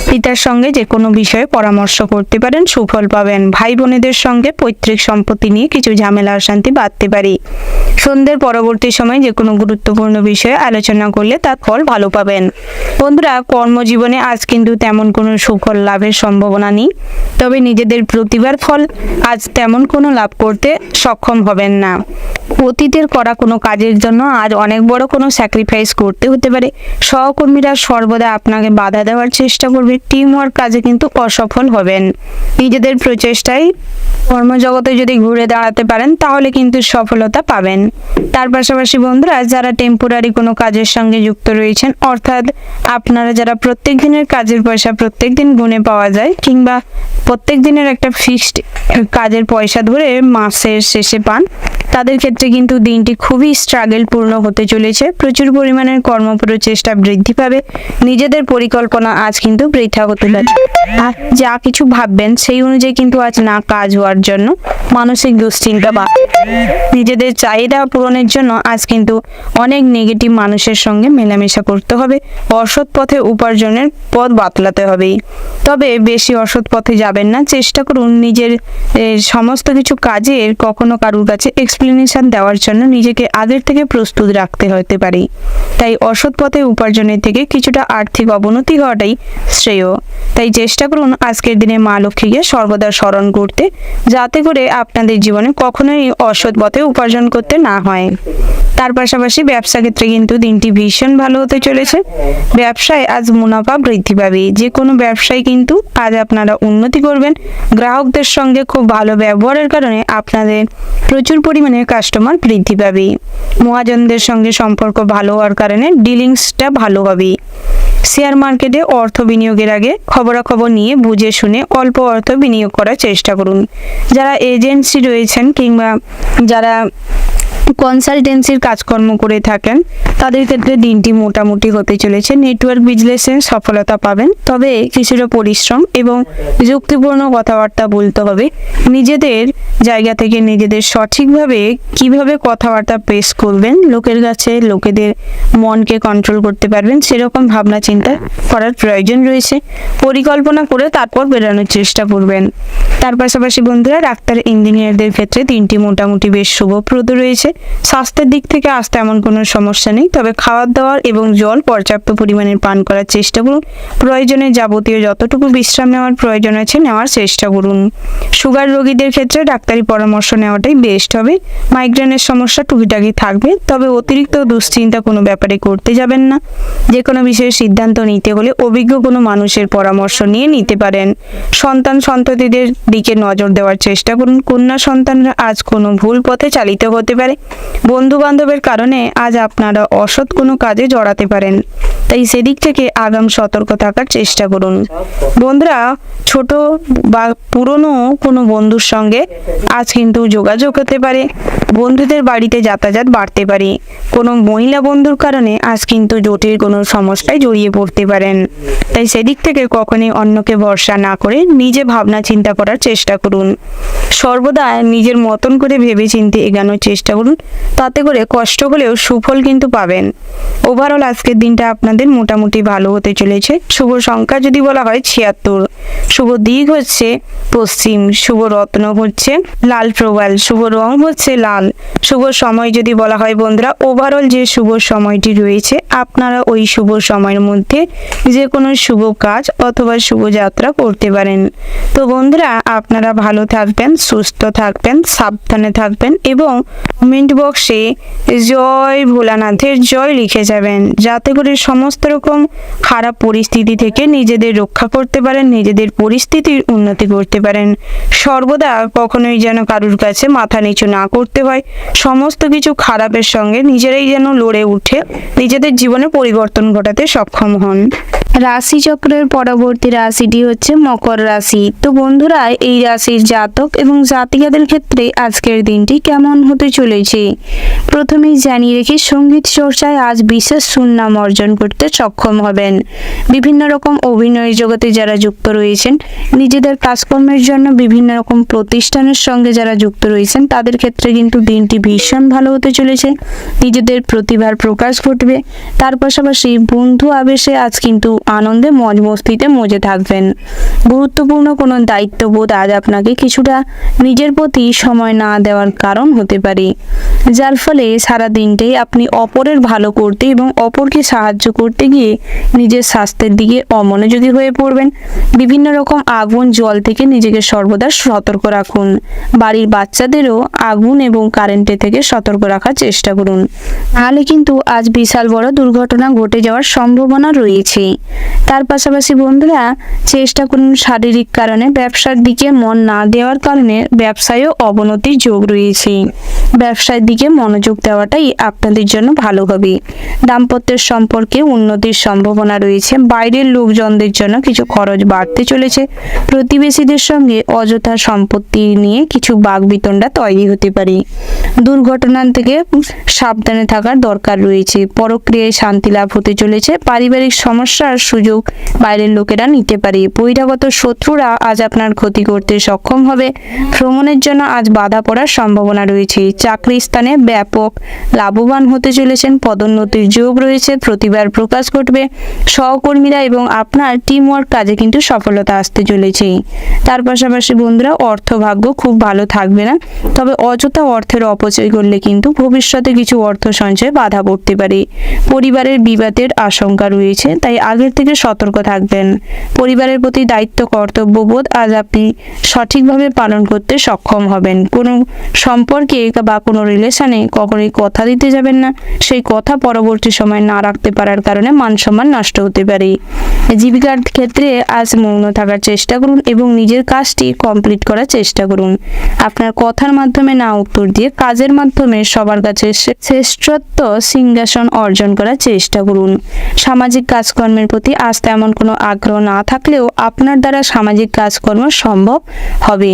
B: পিতার সঙ্গে যে কোনো বিষয়ে পরামর্শ করতে পারেন, সুফল পাবেন। ভাই বোনেদের সঙ্গে পৈতৃক সম্পত্তি নিয়ে কিছু ঝামেলা অশান্তি বাড়তে পারে। সন্ধ্যের পরবর্তী সময় যে কোনো গুরুত্বপূর্ণ বিষয়ে আলোচনা করলে তার ফল ভালো পাবেন। বন্ধুরা কর্মজীবনে আজ কিন্তু তেমন কোনো সুফল লাভের সম্ভাবনা নেই, তবে নিজেদের প্রতিভার ফল আজ তেমন কোনো লাভ করতে সক্ষম হবেন না। অতীতের করা কোনো কাজের জন্য আজ অনেক বড় কোনো স্যাক্রিফাইস করতে হতে পারে। সহকর্মীরা সর্বদা আপনাকে বাধা দেওয়ার চেষ্টা করবে, টিম ওয়ার্ক কাজে কিন্তু অসফল হবেন। নিজেদের প্রচেষ্টায় কর্মজগতে যদি ঘুরে দাঁড়াতে পারেন তাহলে কিন্তু সফলতা পাবেন। তার পাশাপাশি বন্ধুরা যারা টেম্পোরারি কোনো কাজের সঙ্গে যুক্ত রয়েছেন, অর্থাৎ আপনারা যারা প্রত্যেক দিনের কাজের পয়সা প্রত্যেক দিন গুনে পাওয়া যায় কিংবা প্রত্যেক দিনের একটা ফিক্সড কাজের পয়সা ধরে মাসের শেষে পান, তাদের ক্ষেত্রে কিন্তু দিনটি খুবই স্ট্রাগলপূর্ণ হতে চলেছে। প্রচুর পরিমাণের কর্মপ্রচেষ্টা বৃদ্ধি পাবে, নিজেদের পরিকল্পনা আজ কিন্তু বৃথা হতে পারে। আর যা কিছু ভাববেন সেই অনুযায়ী কিন্তু আজ না কাজ হওয়ার জন্য মানসিক দুশ্চিন্তা বা নিজেদের চাহিদা পূরণের জন্য আজ কিন্তু অনেক নেগেটিভ মানুষের সঙ্গে মেলামেশা করতে হবে, অসৎ পথে উপার্জনের পথ বাতলাতে হবে। তবে বেশি অসৎ পথে যাবেন না, চেষ্টা করুন নিজের সমস্ত কিছু কাজের কখনো কারুর কাছে এক্সপ্লেনেশন দেওয়ার জন্য নিজেকে আগের থেকে প্রস্তুত রাখতে হতে পারে। তাই অসৎ পথে উপার্জনের থেকে কিছুটা আর্থিক অবনতি হওয়াটাই শ্রেয়। তাই চেষ্টা করুন আজকের দিনে মা লক্ষ্মীকে সর্বদা স্মরণ করতে, যাতে করে আপনাদের জীবনে কখনোই অসৎ পথে উপার্জন করতে না হয়। তার পাশাপাশি ব্যবসা ক্ষেত্রে কিন্তু দিনটি ভীষণ ভালো হতে চলেছে। ব্যবসায় আজ মুনাফা বৃদ্ধি পাবে, যে কোনো ব্যবসায় কিন্তু আজ আপনারা উন্নতি করবেন। গ্রাহকদের সঙ্গে খুব ভালো ব্যবহারের কারণে আপনাদের প্রচুর পরিমাণে কাস্টমার বৃদ্ধি পাবে। মহাজনদের সঙ্গে সম্পর্ক ভালো হওয়ার কারণে ডিলিংসটা ভালো হবে। শেয়ার মার্কেটে অর্থ বিনিয়োগের আগে খবরাখবর নিয়ে বুঝে শুনে অল্প অর্থ বিনিয়োগ করার চেষ্টা করুন। যারা এজেন্সি রয়েছেন কিংবা যারা
A: কনসালটেন্সির কাজকর্ম করে থাকেন তাদের ক্ষেত্রে দিনটি মোটামুটি হতে চলেছে। নেটওয়ার্ক বিজনেসে সফলতা পাবেন, তবে কিছুটা পরিশ্রম এবং যুক্তিপূর্ণ কথাবার্তা বলতে হবে। নিজেদের জায়গা থেকে নিজেদের সঠিকভাবে কিভাবে কথাবার্তা পেশ করবেন, লোকের কাছে লোকেদের মনকে কন্ট্রোল করতে পারবেন সেরকম ভাবনা চিন্তা করার প্রয়োজন রয়েছে। পরিকল্পনা করে তারপর বেরানোর চেষ্টা করবেন। তার পাশাপাশি বন্ধুরা, ডাক্তার ইঞ্জিনিয়ারদের ক্ষেত্রে দিনটি মোটামুটি বেশ শুভপ্রদ রয়েছে। স্বাস্থ্যের দিক থেকে আজ তেমন কোনো সমস্যা নেই, তবে খাওয়ার দাওয়ার এবং জল পর্যাপ্ত পরিমাণে পান করার চেষ্টা করুন। প্রয়োজনে যাবতীয় যতটুকু বিশ্রাম নেওয়ার প্রয়োজন আছে নেওয়ার চেষ্টা করুন। সুগার রোগীদের ক্ষেত্রে ডাক্তারি পরামর্শ নেওয়াটাই বেস্ট হবে। মাইগ্রেনের সমস্যা টুকিটাকি থাকবে, তবে অতিরিক্ত দুশ্চিন্তা কোনো ব্যাপারে করতে যাবেন না। যে কোনো বিষয়ে সিদ্ধান্ত নিতে হলে অভিজ্ঞ কোনো মানুষের পরামর্শ নিয়ে নিতে পারেন। সন্তান সন্ততিদের দিকে নজর দেওয়ার চেষ্টা করুন। কন্যা সন্তানরা আজ কোনো ভুল পথে চালিত হতে পারে। বন্ধু বান্ধবের কারণে আজ আপনারা অসৎ কোনো কাজে জড়াতে পারেন, তাই সেদিক থেকে আগাম সতর্ক থাকার চেষ্টা করুন। বন্ধুরা, ছোট বা পুরনো কোনো বন্ধুর সঙ্গে আজ কিন্তু যোগাযোগ হতে পারে। বন্ধুদের বাড়িতে যাতায়াত বাড়তে পারে। কোনো মহিলা বন্ধুর কারণে আজ কিন্তু জটিল কোনো সমস্যায় জড়িয়ে পড়তে পারেন, তাই সেদিক থেকে কখনোই অন্যকে ভরসা না করে নিজে ভাবনা চিন্তা করার চেষ্টা করুন। সর্বদা নিজের মতন করে ভেবে চিন্তে এগানোর চেষ্টা করুন, তাতে করে কষ্ট হলেও সুফল কিন্তু পাবেন। ওভারঅল আজকের দিনটা আপনাদের মোটামুটি ভালো হতে চলেছে। শুভ সংখ্যা যদি বলা হয় 76, শুভ দিক হচ্ছে পশ্চিম, শুভ রত্ন হচ্ছে লাল প্রবাল, শুভ রং হচ্ছে লাল। শুভ সময় যদি বলা হয় বন্ধুরা, ওভারঅল যে শুভ সময়টি রয়েছে আপনারা ওই শুভ সময়ের মধ্যে যে কোনো শুভ কাজ অথবা শুভ যাত্রা করতে পারেন। তো বন্ধুরা, আপনারা ভালো থাকবেন, সুস্থ থাকবেন, সাবধানে থাকবেন এবং কমেন্ট বক্সে জয় ভোলানাথের জয় লিখে যাবেন, যাতে করে সমস্ত রকম খারাপ পরিস্থিতি থেকে নিজেদের রক্ষা করতে পারেন, নিজেদের পরিস্থিতির উন্নতি করতে পারেন। সর্বদা কখনোই যেন কারুর কাছে মাথা নিচু না করতে হয়। সমস্ত কিছু খারাপের সঙ্গে নিজেরাই যেন লড়ে উঠে নিজেদের জীবনে পরিবর্তন ঘটাতে সক্ষম হন।
B: রাশিচক্রের পরবর্তী রাশিটি হচ্ছে মকর রাশি। তো বন্ধুরা, এই রাশির জাতক এবং জাতিকাদের ক্ষেত্রে আজকের দিনটি কেমন হতে চলেছে প্রথমেই জানিয়ে রেখে, সঙ্গীত চর্চায় আজ বিশেষ সুনাম অর্জন করতে সক্ষম হবেন। বিভিন্ন রকম অভিনয় জগতে যারা যুক্ত রয়েছেন, নিজেদের কাজকর্মের জন্য বিভিন্ন রকম প্রতিষ্ঠানের সঙ্গে যারা যুক্ত রয়েছেন তাদের ক্ষেত্রে কিন্তু দিনটি ভীষণ ভালো হতে চলেছে। নিজেদের প্রতিভার প্রকাশ ঘটবে। তার পাশাপাশি বন্ধু আবেশে আজ কিন্তু আনন্দে মজ মস্তিতে মজে থাকবেন। গুরুত্বপূর্ণ কোনো দায়িত্ববোধ আজ আপনাকে কিছুটা নিজের প্রতি সময় না দেওয়ার কারণ হতে পারে, যার ফলে সারা দিনটাই আপনি অপরের ভালো করতে এবং অপরকে সাহায্য করতে গিয়ে নিজের স্বাস্থ্যের দিকে অমনোযোগী হয়ে পড়বেন। বিভিন্ন রকম আগুন জল থেকে নিজেকে সর্বদা সতর্ক রাখুন। বাড়ির বাচ্চাদেরও আগুন এবং কারেন্টের থেকে সতর্ক রাখার চেষ্টা করুন, নাহলে কিন্তু আজ বিশাল বড় দুর্ঘটনা ঘটে যাওয়ার সম্ভাবনা রয়েছে। তার পাশাপাশি বন্ধুরা, চেষ্টা করুন শারীরিক কারণে ব্যবসার দিকে মন না দেওয়ার কারণে ব্যবসায়ও অবনতির যোগ রয়েছে। ব্যবসার দিকে মনোযোগ দেওয়াটাই আপনাদের জন্য ভালো হবে। দাম্পত্যের সম্পর্কে উন্নতির সম্ভাবনা রয়েছে। বাইরের লোকজনদের জন্য কিছু খরচ বাড়তে চলেছে। প্রতিবেশীদের সঙ্গে অযথা সম্পত্তি নিয়ে কিছু বাকবিতণ্ডা তৈরি হতে পারে। দুর্ঘটনা থেকে সাবধানে থাকার দরকার রয়েছে। পরক্রিয়ায় শান্তি লাভ হতে চলেছে। পারিবারিক সমস্যার সুযোগ বাইরের লোকেরা নিতে পারে। বহিরাগত শত্রুরা আজ আপনার ক্ষতি করতে সক্ষম হবে। ভ্রমণের জন্য আজ বাধা পড়ার সম্ভাবনা রয়েছে। চাকরি স্থানে ব্যাপক লাভবান হতে চলেছেন। পদোন্নতির যোগ রয়েছে। প্রতিভার প্রকাশ ঘটবে। সহকর্মীরা এবং আপনার টিম ওয়ার্ক কাজে কিন্তু সফলতা আসতে চলেছে। তার পাশাপাশি বন্ধুরা, অর্থভাগ্য খুব ভালো থাকবে না, তবে অযথা অর্থের অপচয় করলে কিন্তু ভবিষ্যতে কিছু অর্থ সঞ্চয়ে বাধা পড়তে পারে। পরিবারের বিবাদের আশঙ্কা রয়েছে, তাই আগের থেকে সতর্ক থাকবেন। পরিবারের প্রতি দায়িত্ব কর্তব্যবোধ আজ আপনি সঠিকভাবে পালন করতে সক্ষম হবেন। কোনো সম্পর্কে বা কোনো রিলেশনে কখনোই কথা দিতে যাবেন না। সেই কথা পরবর্তী সময় না রাখতে পারার কারণে মান সম্মান নষ্ট হতে পারে। জীবিকার ক্ষেত্রে আজ মৌন থাকার চেষ্টা করুন এবং নিজের কাজটি কমপ্লিট করার চেষ্টা করুন। আপনার কথার মাধ্যমে না উত্তর দিয়ে কাজের মাধ্যমে সবার কাছে শ্রেষ্ঠত্ব সিংহাসন অর্জন করার চেষ্টা করুন। সামাজিক কাজকর্মের প্রতি আজ তেমন কোনো আগ্রহ না থাকলেও আপনার দ্বারা সামাজিক কাজকর্ম সম্ভব হবে।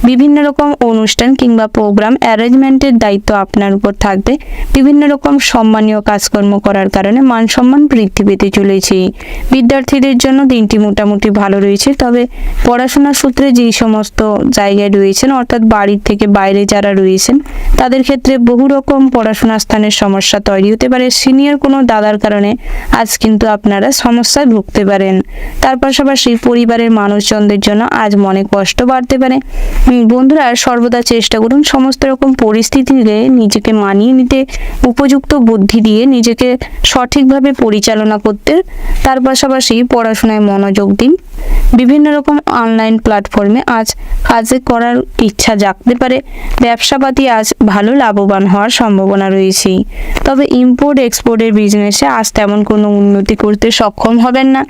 B: বিভিন্ন রকম অনুষ্ঠান কিংবা প্রোগ্রাম অ্যারেঞ্জমেন্ট ম্যানেজমেন্টের দায়িত্ব আপনার উপর থাকবে। বিভিন্ন রকম সম্মানীয় কাজকর্ম করার কারণে মান সম্মান বৃদ্ধি পেতে চলেছে। বিদ্যার্থীদের জন্য দিনটি মোটামুটি ভালো রয়েছে, তবে পড়াশোনার সূত্রে যেই সমস্ত জায়গায় রয়েছেন অর্থাৎ বাড়ির থেকে বাইরে যারা রয়েছেন তাদের ক্ষেত্রে বহু রকম পড়াশোনা স্থানের সমস্যা তৈরি হতে পারে। সিনিয়র কোনো দাদার কারণে আজ কিন্তু আপনারা সমস্যায় ভুগতে পারেন। তার পাশাপাশি পরিবারের মানুষজনদের জন্য আজ মনে কষ্ট বাড়তে পারে। বন্ধুরা, সর্বদা চেষ্টা করুন সমস্ত রকম পরিস্থিতিতে নিজেকে মানিয়ে নিতে, উপযুক্ত বুদ্ধি দিয়ে নিজেকে সঠিকভাবে পরিচালনা করতে। তার পাশাপাশি পড়াশোনায় মনোযোগ দিন। বিভিন্ন রকম অনলাইন প্ল্যাটফর্মে আজ কাজে করার ইচ্ছা জাগতে পারে। ব্যবসাপাতি আজ ভালো লাভবান হওয়ার সম্ভাবনা রয়েছে, তবে ইম্পোর্ট এক্সপোর্টের বিজনেসে আজ তেমন কোনো উন্নতি করতে সক্ষম হবেন না।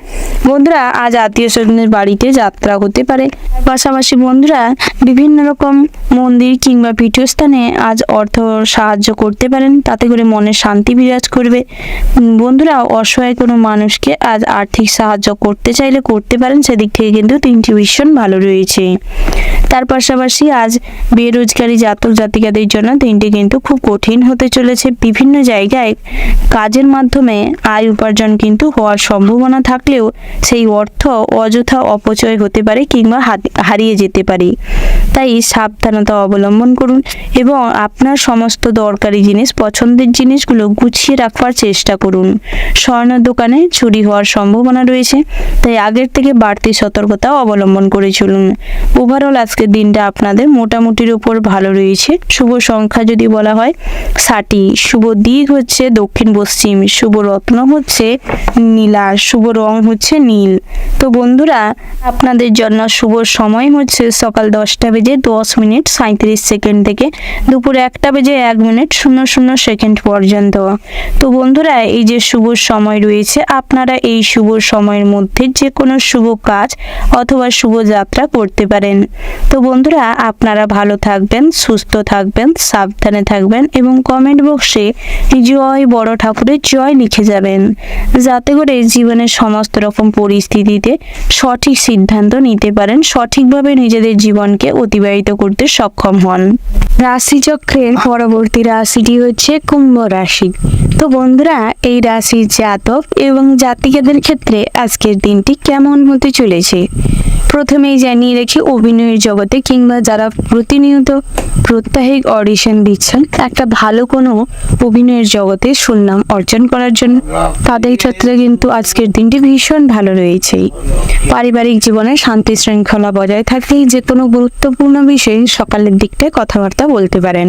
B: বন্ধুরা, আজ আত্মীয় স্বজনের বাড়িতে যাত্রা হতে পারে। পাশাপাশি বন্ধুরা, বিভিন্ন রকম মন্দির কিংবা পীঠস্থানে আজ অর্থ সাহায্য করতে পারেন, তাতে করে মনে শান্তি বিরাজ করবে। বন্ধুরা, অসহায় কোনো মানুষকে আজ আর্থিক সাহায্য করতে চাইলে করতে পারেন, সেদিক থেকে কিন্তু দিনটি ভীষণ ভালো রয়েছে। তার পাশাপাশি আজ বেরোজগারি জাতক জাতিকাদের জন্য দিনটি কিন্তু খুব কঠিন হতে চলেছে। বিভিন্ন জায়গায় কাজের মাধ্যমে আয় উপার্জন কিন্তু হওয়ার সম্ভাবনা থাকলেও সেই অর্থ অযথা অপচয় হতে পারে কিংবা হারিয়ে যেতে পারে। তাই সাবধানতা অবলম্বন করুন এবং আপনার সমস্ত দরকারি জিনিস, পছন্দের জিনিসগুলো গুছিয়ে রাখবার চেষ্টা করুন। স্বর্ণ দোকানে চুরি হওয়ার সম্ভাবনা রয়েছে, তাই আগের থেকে বাড়তি সতর্কতা অবলম্বন করে চলুন। ওভারঅল আজকের দিনটা আপনাদের মোটামুটির উপর ভালো রয়েছে। শুভ সংখ্যা যদি বলা হয় 60, শুভ দিক হচ্ছে দক্ষিণ পশ্চিম, শুভ রত্ন হচ্ছে নীলা, শুভ রং হচ্ছে নীল। তো বন্ধুরা, আপনাদের জন্য শুভ সময় হচ্ছে সকাল 10:10:37 থেকে দুপুর 1:01:00 পর্যন্ত। তো বন্ধুরা, এই যে শুভ সময় রয়েছে, আপনারা এই শুভ সময়ের মধ্যে যে কোনো শুভ কাজ অথবা শুভ যাত্রা করতে পারেন। তো বন্ধুরা, আপনারা ভালো থাকবেন, সুস্থ থাকবেন, সাবধানে থাকবেন এবং কমেন্ট বক্সে জয় বড় ঠাকুরের জয় লিখে যাবেন, যাতে করে জীবনের সমস্ত রকম পরিস্থিতিতে সঠিক সিদ্ধান্ত নিতে পারেন, সঠিকভাবে নিজেদের জীবনকে অতিবাহিত করতে সক্ষম হন। রাশিচক্রের পরবর্তী রাশিটি হচ্ছে কুম্ভ রাশি। তো বন্ধুরা, এই রাশির জাতক এবং জাতিকাদের ক্ষেত্রে আজকের দিনটি কেমন হতে চলেছে প্রথমেই জানিয়ে রেখে, অভিনয়ের জগতে কিংবা যারা প্রতিনিয়ত প্রত্যাহিক অডিশন দিচ্ছেন একটা ভালো কোনো অভিনয়ের জগতে সুনাম অর্জন করার জন্য, তাদের ক্ষেত্রে কিন্তু আজকের দিনটি ভীষণ ভালো রয়েছে। পারিবারিক জীবনে শান্তি শৃঙ্খলা বজায় থাকলেই যে কোনো গুরুত্বপূর্ণ বিষয়ে সকালের দিকটায় কথাবার্তা বলতে পারেন।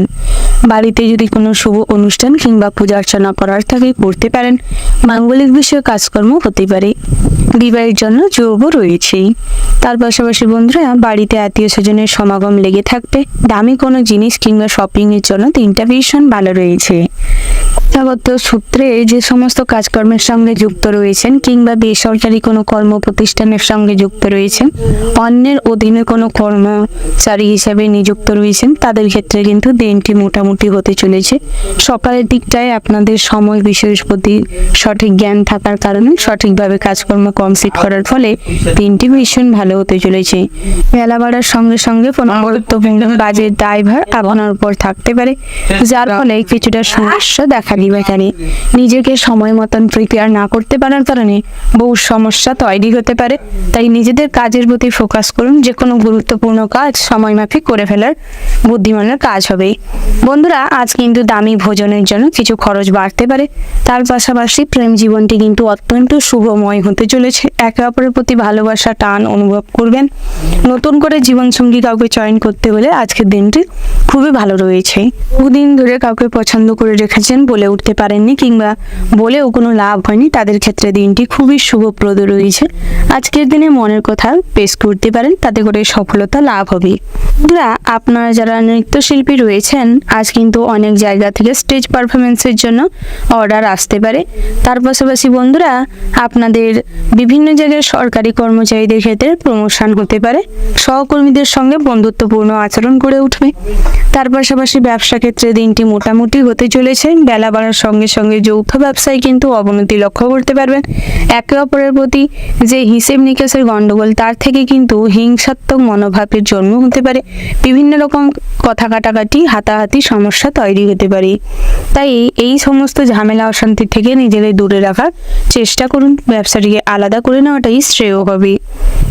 B: বাড়িতে যদি কোনো শুভ অনুষ্ঠান কিংবা পূজা অর্চনা করার থাকে করতে পারেন। মাঙ্গলিক বিষয়ে কাজকর্ম হতে পারে। বিবাহের জন্য যোগও রয়েছেই। তার পাশাপাশি বন্ধুরা, বাড়িতে আত্মীয় স্বজনের সমাগম লেগে থাকবে। দামি কোনো জিনিস কিংবা শপিং এর জন্য দিনটা ভীষণ ভালো রয়েছে। শিক্ষাগত সূত্রে যে সমস্ত কাজকর্মের সঙ্গে যুক্ত রয়েছেন কিংবা বেসরকারি কোনো কর্ম প্রতিষ্ঠানের সঙ্গে যুক্ত রয়েছেন, অন্যের অধীনে কোনো কর্মচারী হিসেবে নিযুক্ত রয়েছেন, তাদের ক্ষেত্রে কিন্তু দিনটি মোটামুটি হতে চলেছে। সকালের দিকটায় আপনাদের সময় বিষয়ের প্রতি সঠিক জ্ঞান থাকার কারণে সঠিকভাবে কাজকর্ম কমপ্লিট করার ফলে দিনটি ভীষণ ভালো হতে চলেছে। বেলা বাড়ার সঙ্গে সঙ্গে কোনো গুরুত্বপূর্ণ কাজের দায়ভার আপনার উপর থাকতে পারে, যার ফলে কিছুটা সমস্যা দেখা দিবে। নিজেকে সময় মতন প্রিপেয়ার না করতে পারার কারণে বহু সমস্যা তৈরি হতে পারে। তাই নিজেদের কাজের প্রতি ফোকাস করুন। যে কোনো গুরুত্বপূর্ণ কাজ সময় মাফিক করে ফেলার বুদ্ধিমানের কাজ হবে। বন্ধুরা, আজ কিন্তু দামি ভোজনের জন্য কিছু খরচ বাড়তে পারে। তার পাশাপাশি প্রেম জীবনটি কিন্তু অত্যন্ত শুভময় হতে চলেছে। একে অপরের প্রতি ভালোবাসা টান অনুভব করবেন। নতুন করে জীবনসঙ্গী কাউকে চয়ন করতে হলে আজকের দিনটি খুবই ভালো রয়েছে। বহুদিন ধরে কাউকে পছন্দ করে রেখেছেন, বলে উঠতে পারেননি কিংবা বলেও কোনো লাভ হয়নি, তাদের ক্ষেত্রে দিনটি খুবই শুভপ্রদ রয়েছে। আজকের দিনে মনের কথা পেশ করতে পারেন, তাতে করে সফলতা লাভ হবে। বন্ধুরা, আপনারা যারা নৃত্যশিল্পী রয়েছেন, আজ কিন্তু অনেক জায়গা থেকে স্টেজ পারফরমেন্সের জন্য অর্ডার আসতে পারে। তার পাশাপাশি বন্ধুরা, আপনাদের বিভিন্ন জায়গায় সরকারি কর্মচারীদের ক্ষেত্রে প্রমোশন হতে পারে। সহকর্মীদের সঙ্গে বন্ধুত্বপূর্ণ আচরণ গড়ে উঠবে। তার পাশাপাশি ব্যবসা ক্ষেত্রে দিনটি মোটামুটি হতে চলেছে। বেলা বাড়ার সঙ্গে সঙ্গে যৌথ ব্যবসায় কিন্তু অবনতি লক্ষ্য করতে পারবেন। একে অপরের প্রতি যে হিসেব নিকেশের গণ্ডগোল, তার থেকে কিন্তু হিংসাত্মক মনোভাবের জন্ম হতে পারে। বিভিন্ন রকম কথা কাটাকাটি, হাতাহাতি সমস্যা তৈরি হতে পারে। তাই এই সমস্ত ঝামেলা অশান্তি থেকে নিজেদের দূরে রাখার চেষ্টা করুন। ব্যবসাটিকে আলাদা করে নেওয়াটাই শ্রেয় হবে।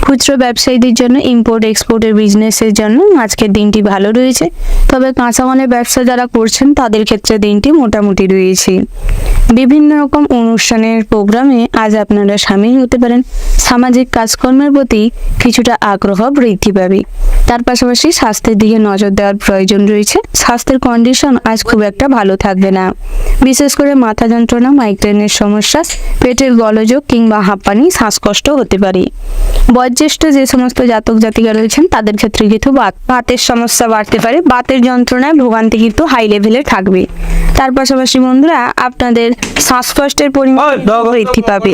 B: খুচরো ব্যবসায়ীদের জন্য ইম্পোর্ট এক্সপোর্টের বিজনেসের জন্য আজকের দিনটি ভালো রয়েছে। তবে কাঁচামালের ব্যবসা যারা করছেন তাদের ক্ষেত্রে দিনটি মোটামুটি রয়েছে। বিভিন্ন রকম অনুষ্ঠানের প্রোগ্রামে আজ আপনারা সামিল হতে পারেন। সামাজিক কাজকর্মের প্রতি কিছুটা আগ্রহ বৃদ্ধি পাবে। তার পাশাপাশি স্বাস্থ্যের দিকে নজর দেওয়ার প্রয়োজন রয়েছে। স্বাস্থ্যের কন্ডিশন আজ খুব একটা ভালো থাকবে না। বিশেষ করে মাথা যন্ত্রণা, মাইগ্রেনের সমস্যা, পেটের গোলযোগ কিংবা হাঁপানি, শ্বাসকষ্ট হতে পারে। বয়োজ্যেষ্ঠ যে সমস্ত জাতক জাতিকা রয়েছেন তাদের ক্ষেত্রে কিন্তু বাতের সমস্যা বাড়তে পারে। বাতের যন্ত্রণায় ভোগান্তি কিন্তু হাই লেভেলে থাকবে। তার পাশাপাশি বন্ধুরা আপনাদের শ্বাসকষ্টের পরিমাণ বৃদ্ধি পাবে।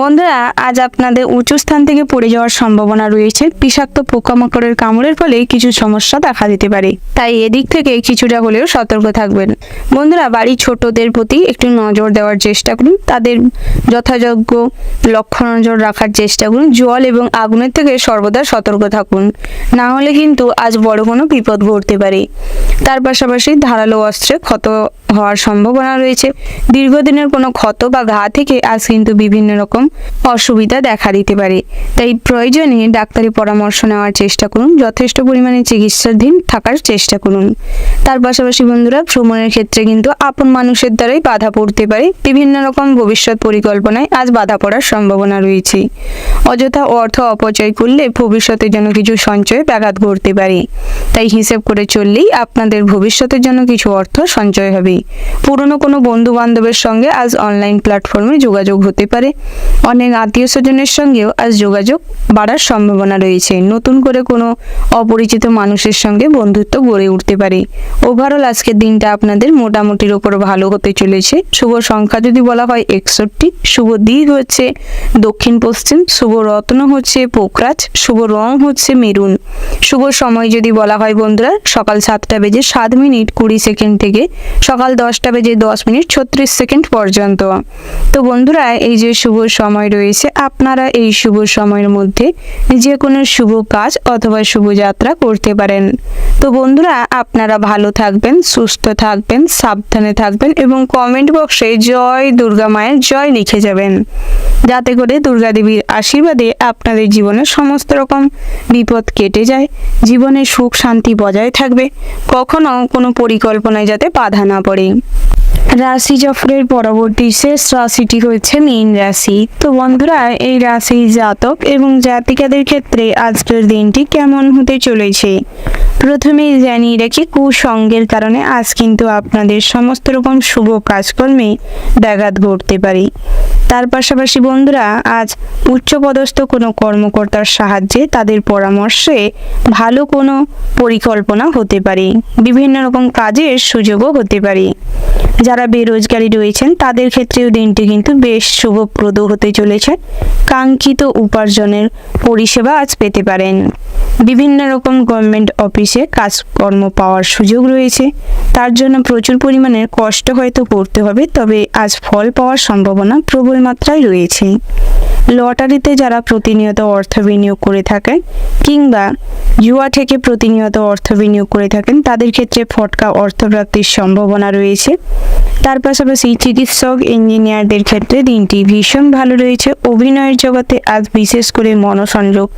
B: বন্ধুরা আজ আপনাদের উঁচু স্থান থেকে পড়ে যাওয়ার সম্ভাবনা রয়েছে। বিষাক্ত পোকামাকড়ের কামড়ের ফলে কিছু সমস্যা দেখা দিতে পারে, তাই এদিক থেকে কিছুটা হলেও সতর্ক থাকবেন। বন্ধুরা বাড়ির ছোটদের প্রতি একটু নজর দেওয়ার চেষ্টা করুন। তাদের যথাযোগ্য লক্ষ্য নজর রাখার চেষ্টা করুন। জল এবং আগুনের থেকে সর্বদা সতর্ক থাকুন, না হলে কিন্তু আজ বড় কোনো বিপদ ঘটতে পারে। তার পাশাপাশি ধারালো অস্ত্রে ক্ষত হওয়ার সম্ভাবনা রয়েছে। দীর্ঘদিনের কোনো ক্ষত বা ঘা থেকে আজ কিন্তু বিভিন্ন রকম অসুবিধা দেখা দিতে পারে। তাই প্রয়োজনে ডাক্তারি পরামর্শ নেওয়ার চেষ্টা করুন। যথেষ্ট পরিমাণে চিকিৎসাধীন থাকার চেষ্টা করুন। তার পাশাপাশি বন্ধুরা ভ্রমণের ক্ষেত্রে কিন্তু আপন মানুষের দ্বারাই বাধা পড়তে পারে। বিভিন্ন রকম ভবিষ্যৎ পরিকল্পনায় আজ বাধা পড়ার সম্ভাবনা রয়েছে। অযথা অর্থ অপচয় করলে ভবিষ্যতের জন্য কিছু সঞ্চয়ে ব্যাঘাত ঘটতে পারে। তাই হিসেব করে চললেই আপনাদের ভবিষ্যতের জন্য কিছু অর্থ সঞ্চয় হবে। পুরনো কোনো বন্ধু বান্ধবের সঙ্গে আজ অনলাইন প্ল্যাটফর্মে যোগাযোগ হতে পারে। অনেক আত্মীয় স্বজনের সঙ্গেও আজ যোগাযোগ বাড়ার সম্ভাবনা রয়েছে। নতুন করে কোনো অপরিচিত মানুষের সঙ্গে বন্ধুত্ব গড়ে উঠতে পারে। ওভারঅল আজকের দিনটা আপনাদের মোটামুটির ওপর ভালো হতে চলেছে। শুভ সংখ্যা যদি বলা হয় 61, শুভ দিক হচ্ছে দক্ষিণ পশ্চিম, শুভ রত্ন হচ্ছে পোকরাজ, শুভ রং হচ্ছে মেরুন। শুভ সময় যদি বলা হয় বন্ধুরা সকাল 7:07:20 থেকে সকাল 10:10:36 পর্যন্ত। তো বন্ধুরা এই যে শুভ সময় রয়েছে, আপনারা এই শুভ সময়ের মধ্যে যে কোনো শুভ কাজ অথবা শুভযাত্রা করতে পারেন। তো বন্ধুরা আপনারা ভালো থাকবেন, সুস্থ থাকবেন, সাবধানে থাকবেন এবং কমেন্ট বক্সে জয় দুর্গা মায়ের জয় লিখে যাবেন, যাতে করে দুর্গা দেবীর আশীর্বাদে আপনাদের জীবনে সমস্ত রকম বিপদ কেটে যায়, জীবনে সুখ শান্তি বজায় থাকবে, কখনো কোনো পরিকল্পনায় যাতে বাধা না পড়ে। রাশিচক্রের পরবর্তী শেষ রাশিটি হচ্ছে মীন রাশি। তো বন্ধুরা এই রাশির জাতক এবং জাতিকাদের ক্ষেত্রে আজকের দিনটি কেমন হতে চলেছে প্রথমেই জানিয়ে রাখি, কুসঙ্গের কারণে আজ কিন্তু আপনাদের সমস্ত রকম শুভ কাজকর্মে ব্যাঘাত ঘটতে পারে। তার পাশাপাশি বন্ধুরা আজ উচ্চপদস্থ কোনো কর্মকর্তার সাহায্যে তাদের পরামর্শে ভালো কোনো পরিকল্পনা হতে পারে। বিভিন্ন রকম কাজের সুযোগও হতে পারে। যারা বেরোজগারি রয়েছেন তাদের ক্ষেত্রেও দিনটি কিন্তু বেশ শুভপ্রদ হতে চলেছে। কাঙ্ক্ষিত উপার্জনের পরিষেবা আজ পেতে পারেন। বিভিন্ন রকম গভর্নমেন্ট অফিসে কাজকর্ম পাওয়ার সুযোগ রয়েছে। তার জন্য প্রচুর পরিমাণে কষ্ট হয়তো করতে হবে, তবে আজ ফল পাওয়ার সম্ভাবনা প্রবল মাত্রায় রয়েছে। লটারিতে যারা প্রতিনিয়ত অর্থ বিনিয়োগ করে থাকেন কিংবা জুয়া থেকে প্রতিনিয়ত অর্থ বিনিয়োগ করে থাকেন তাদের ক্ষেত্রে ফটকা অর্থপ্রাপ্তির সম্ভাবনা রয়েছে। তার পাশাপাশি চিকিৎসক ইঞ্জিনিয়ারদের ক্ষেত্রে দিনটি ভীষণ ভালো রয়েছে। অভিনয়ের জগতে আজ বিশেষ করে মনোসংযোগ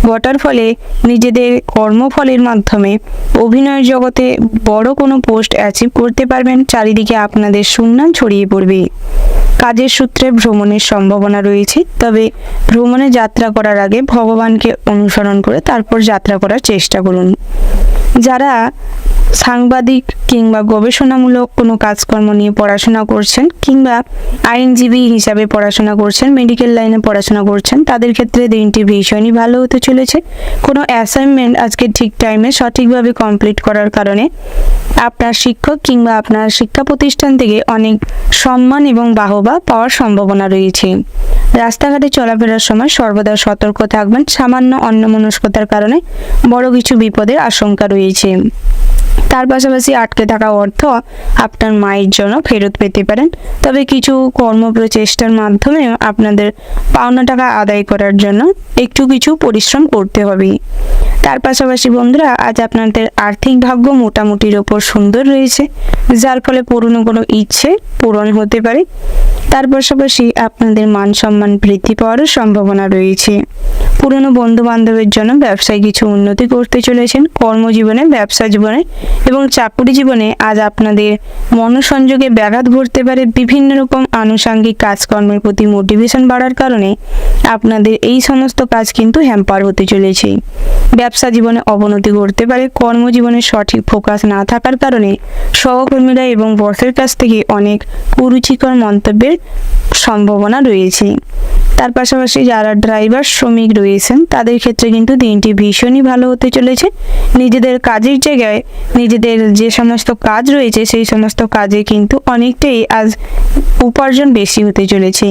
B: ঘটার ফলে নিজেদের কর্মফলের মাধ্যমে অভিনয়ের জগতে বড় কোনো পোস্ট অ্যাচিভ করতে পারবেন। চারিদিকে আপনাদের সুনাম ছড়িয়ে পড়বে। কাজের সূত্রে ভ্রমণের সম্ভাবনা রয়েছে, তবে ভ্রমণে যাত্রা করার আগে ভগবানকে অনুসরণ করে তারপর যাত্রা করার চেষ্টা করুন। যারা সাংবাদিক কিংবা গবেষণামূলক কোনো কাজকর্ম নিয়ে পড়াশোনা করছেন কিংবা আইনজীবী হিসাবে পড়াশোনা করছেন, মেডিকেল লাইনে পড়াশোনা করছেন, তাদের ক্ষেত্রে দিনটি ভীষণই ভালো হতে চলেছে। কোনো অ্যাসাইনমেন্ট আজকে ঠিক টাইমে সঠিকভাবে কমপ্লিট করার কারণে আপনার শিক্ষক কিংবা আপনার শিক্ষা প্রতিষ্ঠান থেকে অনেক সম্মান এবং বাহবা পাওয়ার সম্ভাবনা রয়েছে। রাস্তাঘাটে চলাফেরার সময় সর্বদা সতর্ক থাকবেন। সামান্য অন্যমনস্কতার কারণে বড় কিছু বিপদের আশঙ্কা রয়েছে।
A: তার পাশাপাশি আটকে থাকা অর্থ আপনার মায়ের জন্য ফেরত পেতে পারেন। তবে কিছু কর্মপ্রচেষ্টার মাধ্যমে আপনাদের পাওনা টাকা আদায় করার জন্য একটু কিছু পরিশ্রম করতে হবে। তার পাশাপাশি বন্ধুরা, আজ আপনাদের আর্থিক ভাগ্য মোটামুটির ওপর সুন্দর রয়েছে, যার ফলে পুরনো কোনো ইচ্ছে পূরণ হতে পারে। তার পাশাপাশি আপনাদের মান সম্মান বৃদ্ধি পাওয়ারও সম্ভাবনা রয়েছে। পুরনো বন্ধু বান্ধবের জন্য ব্যবসায় কিছু উন্নতি করতে চলেছেন। কর্মজীবনে, ব্যবসা জীবনে এবং চাকরি জীবনে আজ আপনাদের মনোসংযোগে ব্যাঘাত ঘটতে পারে। বিভিন্ন রকম আনুষঙ্গিক কাজকর্মের প্রতি মোটিভেশন বাড়ার কারণে আপনাদের এই সমস্ত কাজ কিন্তু হ্যাম্পার হতে চলেছে। ব্যবসা জীবনে অবনতি ঘটতে পারে। কর্মজীবনে সঠিক ফোকাস না থাকার কারণে সহকর্মীরা এবং বসের কাছ থেকে অনেক কুরুচিকর মন্তব্যের সম্ভাবনা রয়েছে। তার পাশাপাশি যারা ড্রাইভার শ্রমিক রয়েছেন তাদের ক্ষেত্রে কিন্তু দিনটি ভীষণই ভালো হতে চলেছে। নিজেদের কাজের জায়গায় নিজেদের যে সমস্ত কাজ রয়েছে সেই সমস্ত কাজে কিন্তু অনেকটাই আজ উপার্জন বেশি হতে চলেছে।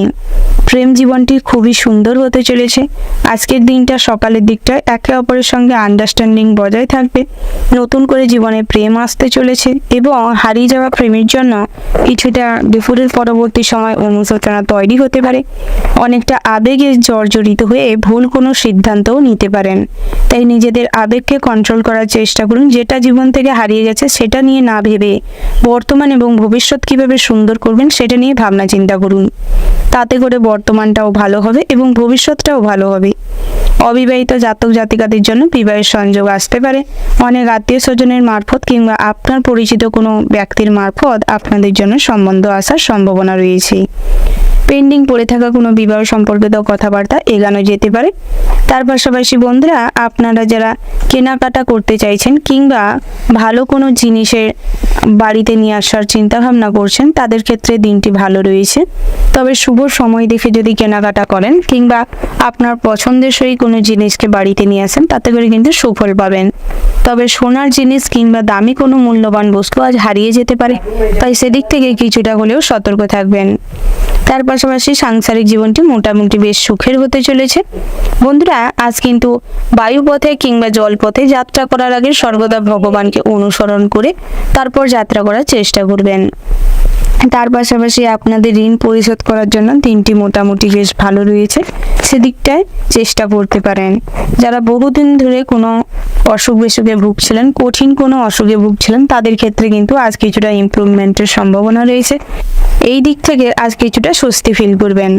A: প্রেম জীবনটি খুবই সুন্দর হতে চলেছে। আজকের দিনটা সকালের দিকটা একে অপরের সঙ্গে আন্ডারস্ট্যান্ডিং বজায় থাকবে। নতুন করে জীবনে প্রেম আসতে চলেছে এবং হারিয়ে যাওয়া প্রেমের জন্য কিছুটা দুপুরের পরবর্তী সময় অনুশোচনা তৈরি হতে পারে। অনেকটা আবেগে জর্জরিত হয়ে ভুল কোনো সিদ্ধান্তও নিতে পারেন। তাই নিজেদের আবেগকে কন্ট্রোল করার চেষ্টা করুন। যেটা জীবন থেকে হারিয়ে গেছে সেটা নিয়ে না ভেবে বর্তমান এবং ভবিষ্যৎ কিভাবে সুন্দর করবেন সেটা নিয়ে ভাবনা চিন্তা করুন। তাতে করে বর্তমানটাও ভালো হবে এবং ভবিষ্যৎটাও ভালো হবে। অবিবাহিত জাতক জাতিকাদের জন্য বিবাহের সংযোগ আসতে পারে। অনেক আত্মীয় স্বজনের মারফত কিংবা আপনার পরিচিত কোনো ব্যক্তির মারফত আপনাদের জন্য সম্বন্ধ আসার সম্ভাবনা রয়েছে। পেন্ডিং পড়ে থাকা কোনো বিবাহ সম্পর্কিত কথাবার্তা এগানো যেতে পারে। তার পাশাপাশি বন্ধুরা, আপনারা যারা কেনাকাটা করতে চাইছেন কিংবা ভালো কোনো জিনিসের বাড়িতে নিয়ে আসার চিন্তা ভাবনা করছেন তাদের ক্ষেত্রে দিনটি ভালো রয়েছে। তবে শুভ সময় দেখে যদি কেনাকাটা করেন কিংবা আপনার পছন্দসই কোনো জিনিসকে বাড়িতে নিয়ে আসেন তাতে করে কিন্তু সুফল পাবেন। তবে সোনার জিনিস কিংবা দামি কোনো মূল্যবান বস্তু আজ হারিয়ে যেতে পারে, তাই সেদিক থেকে কিছুটা হলেও সতর্ক থাকবেন। তার পাশাপাশি সাংসারিক জীবনটি মোটামুটি বেশ সুখের হতে চলেছে। বন্ধুরা, আজ কিন্তু বায়ুপথে কিংবা জলপথে যাত্রা করার আগে সর্বদা ভগবানকে অনুসরণ করে তারপর যাত্রা করার চেষ্টা করবেন। তার পাশাপাশি আপনাদের ঋণ পরিশোধ করার জন্য দিনটি মোটামুটি বেশ ভালো রয়েছে, সেদিকটায় চেষ্টা করতে পারেন। যারা বহুদিন ধরে কোনো অসুখ বিসুখে ভুগছিলেন, কঠিন কোনো অসুখে ভুগছিলেন তাদের ক্ষেত্রে কিন্তু আজ কিছুটা ইমপ্রুভমেন্টের সম্ভাবনা রয়েছে। এই দিক থেকে আজ কিছুটা স্বস্তি ফিল করবেন।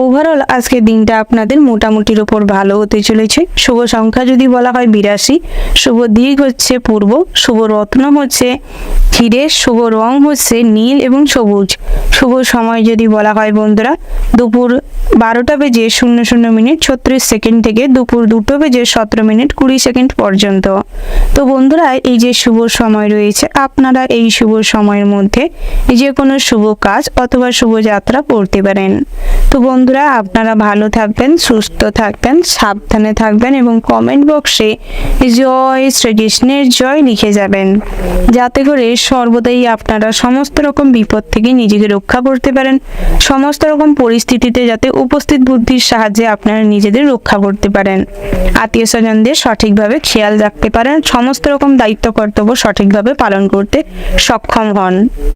A: ওভারঅল আজকের দিনটা আপনাদের মোটামুটির ওপর ভালো হতে চলেছে। শুভ সংখ্যা যদি বলা হয় 82, শুভ দিক হচ্ছে পূর্ব, শুভ রত্ন হচ্ছে হিরে, শুভ রং হচ্ছে নীল এবং সবুজ। শুভ সময় যদি বলা হয় বন্ধুরা দুপুর 12:00:00 থেকে দুপুর 2:17:20 পর্যন্ত। তো বন্ধুরা, এই যে শুভ সময় রয়েছে আপনারা এই শুভ সময়ের মধ্যে যে কোনো শুভ কাজ অথবা শুভযাত্রা করতে পারেন। তো বন্ধুরা, আপনারা ভালো থাকবেন, সুস্থ থাকবেন, সাবধানে থাকবেন এবং কমেন্ট বক্সে জয় শ্রীকৃষ্ণের জয় লিখে যাবেন, যাতে করে সর্বদাই আপনারা সমস্ত রকম বিপদ থেকে নিজেকে রক্ষা করতে পারেন। সমস্ত রকম পরিস্থিতিতে যাতে উপস্থিত বুদ্ধির সাহায্যে আপনারা নিজেদের রক্ষা করতে পারেন। আত্মীয় স্বজনদের সঠিকভাবে খেয়াল রাখতে পারেন, সমস্ত রকম দায়িত্ব কর্তব্য সঠিকভাবে পালন করতে সক্ষম হন।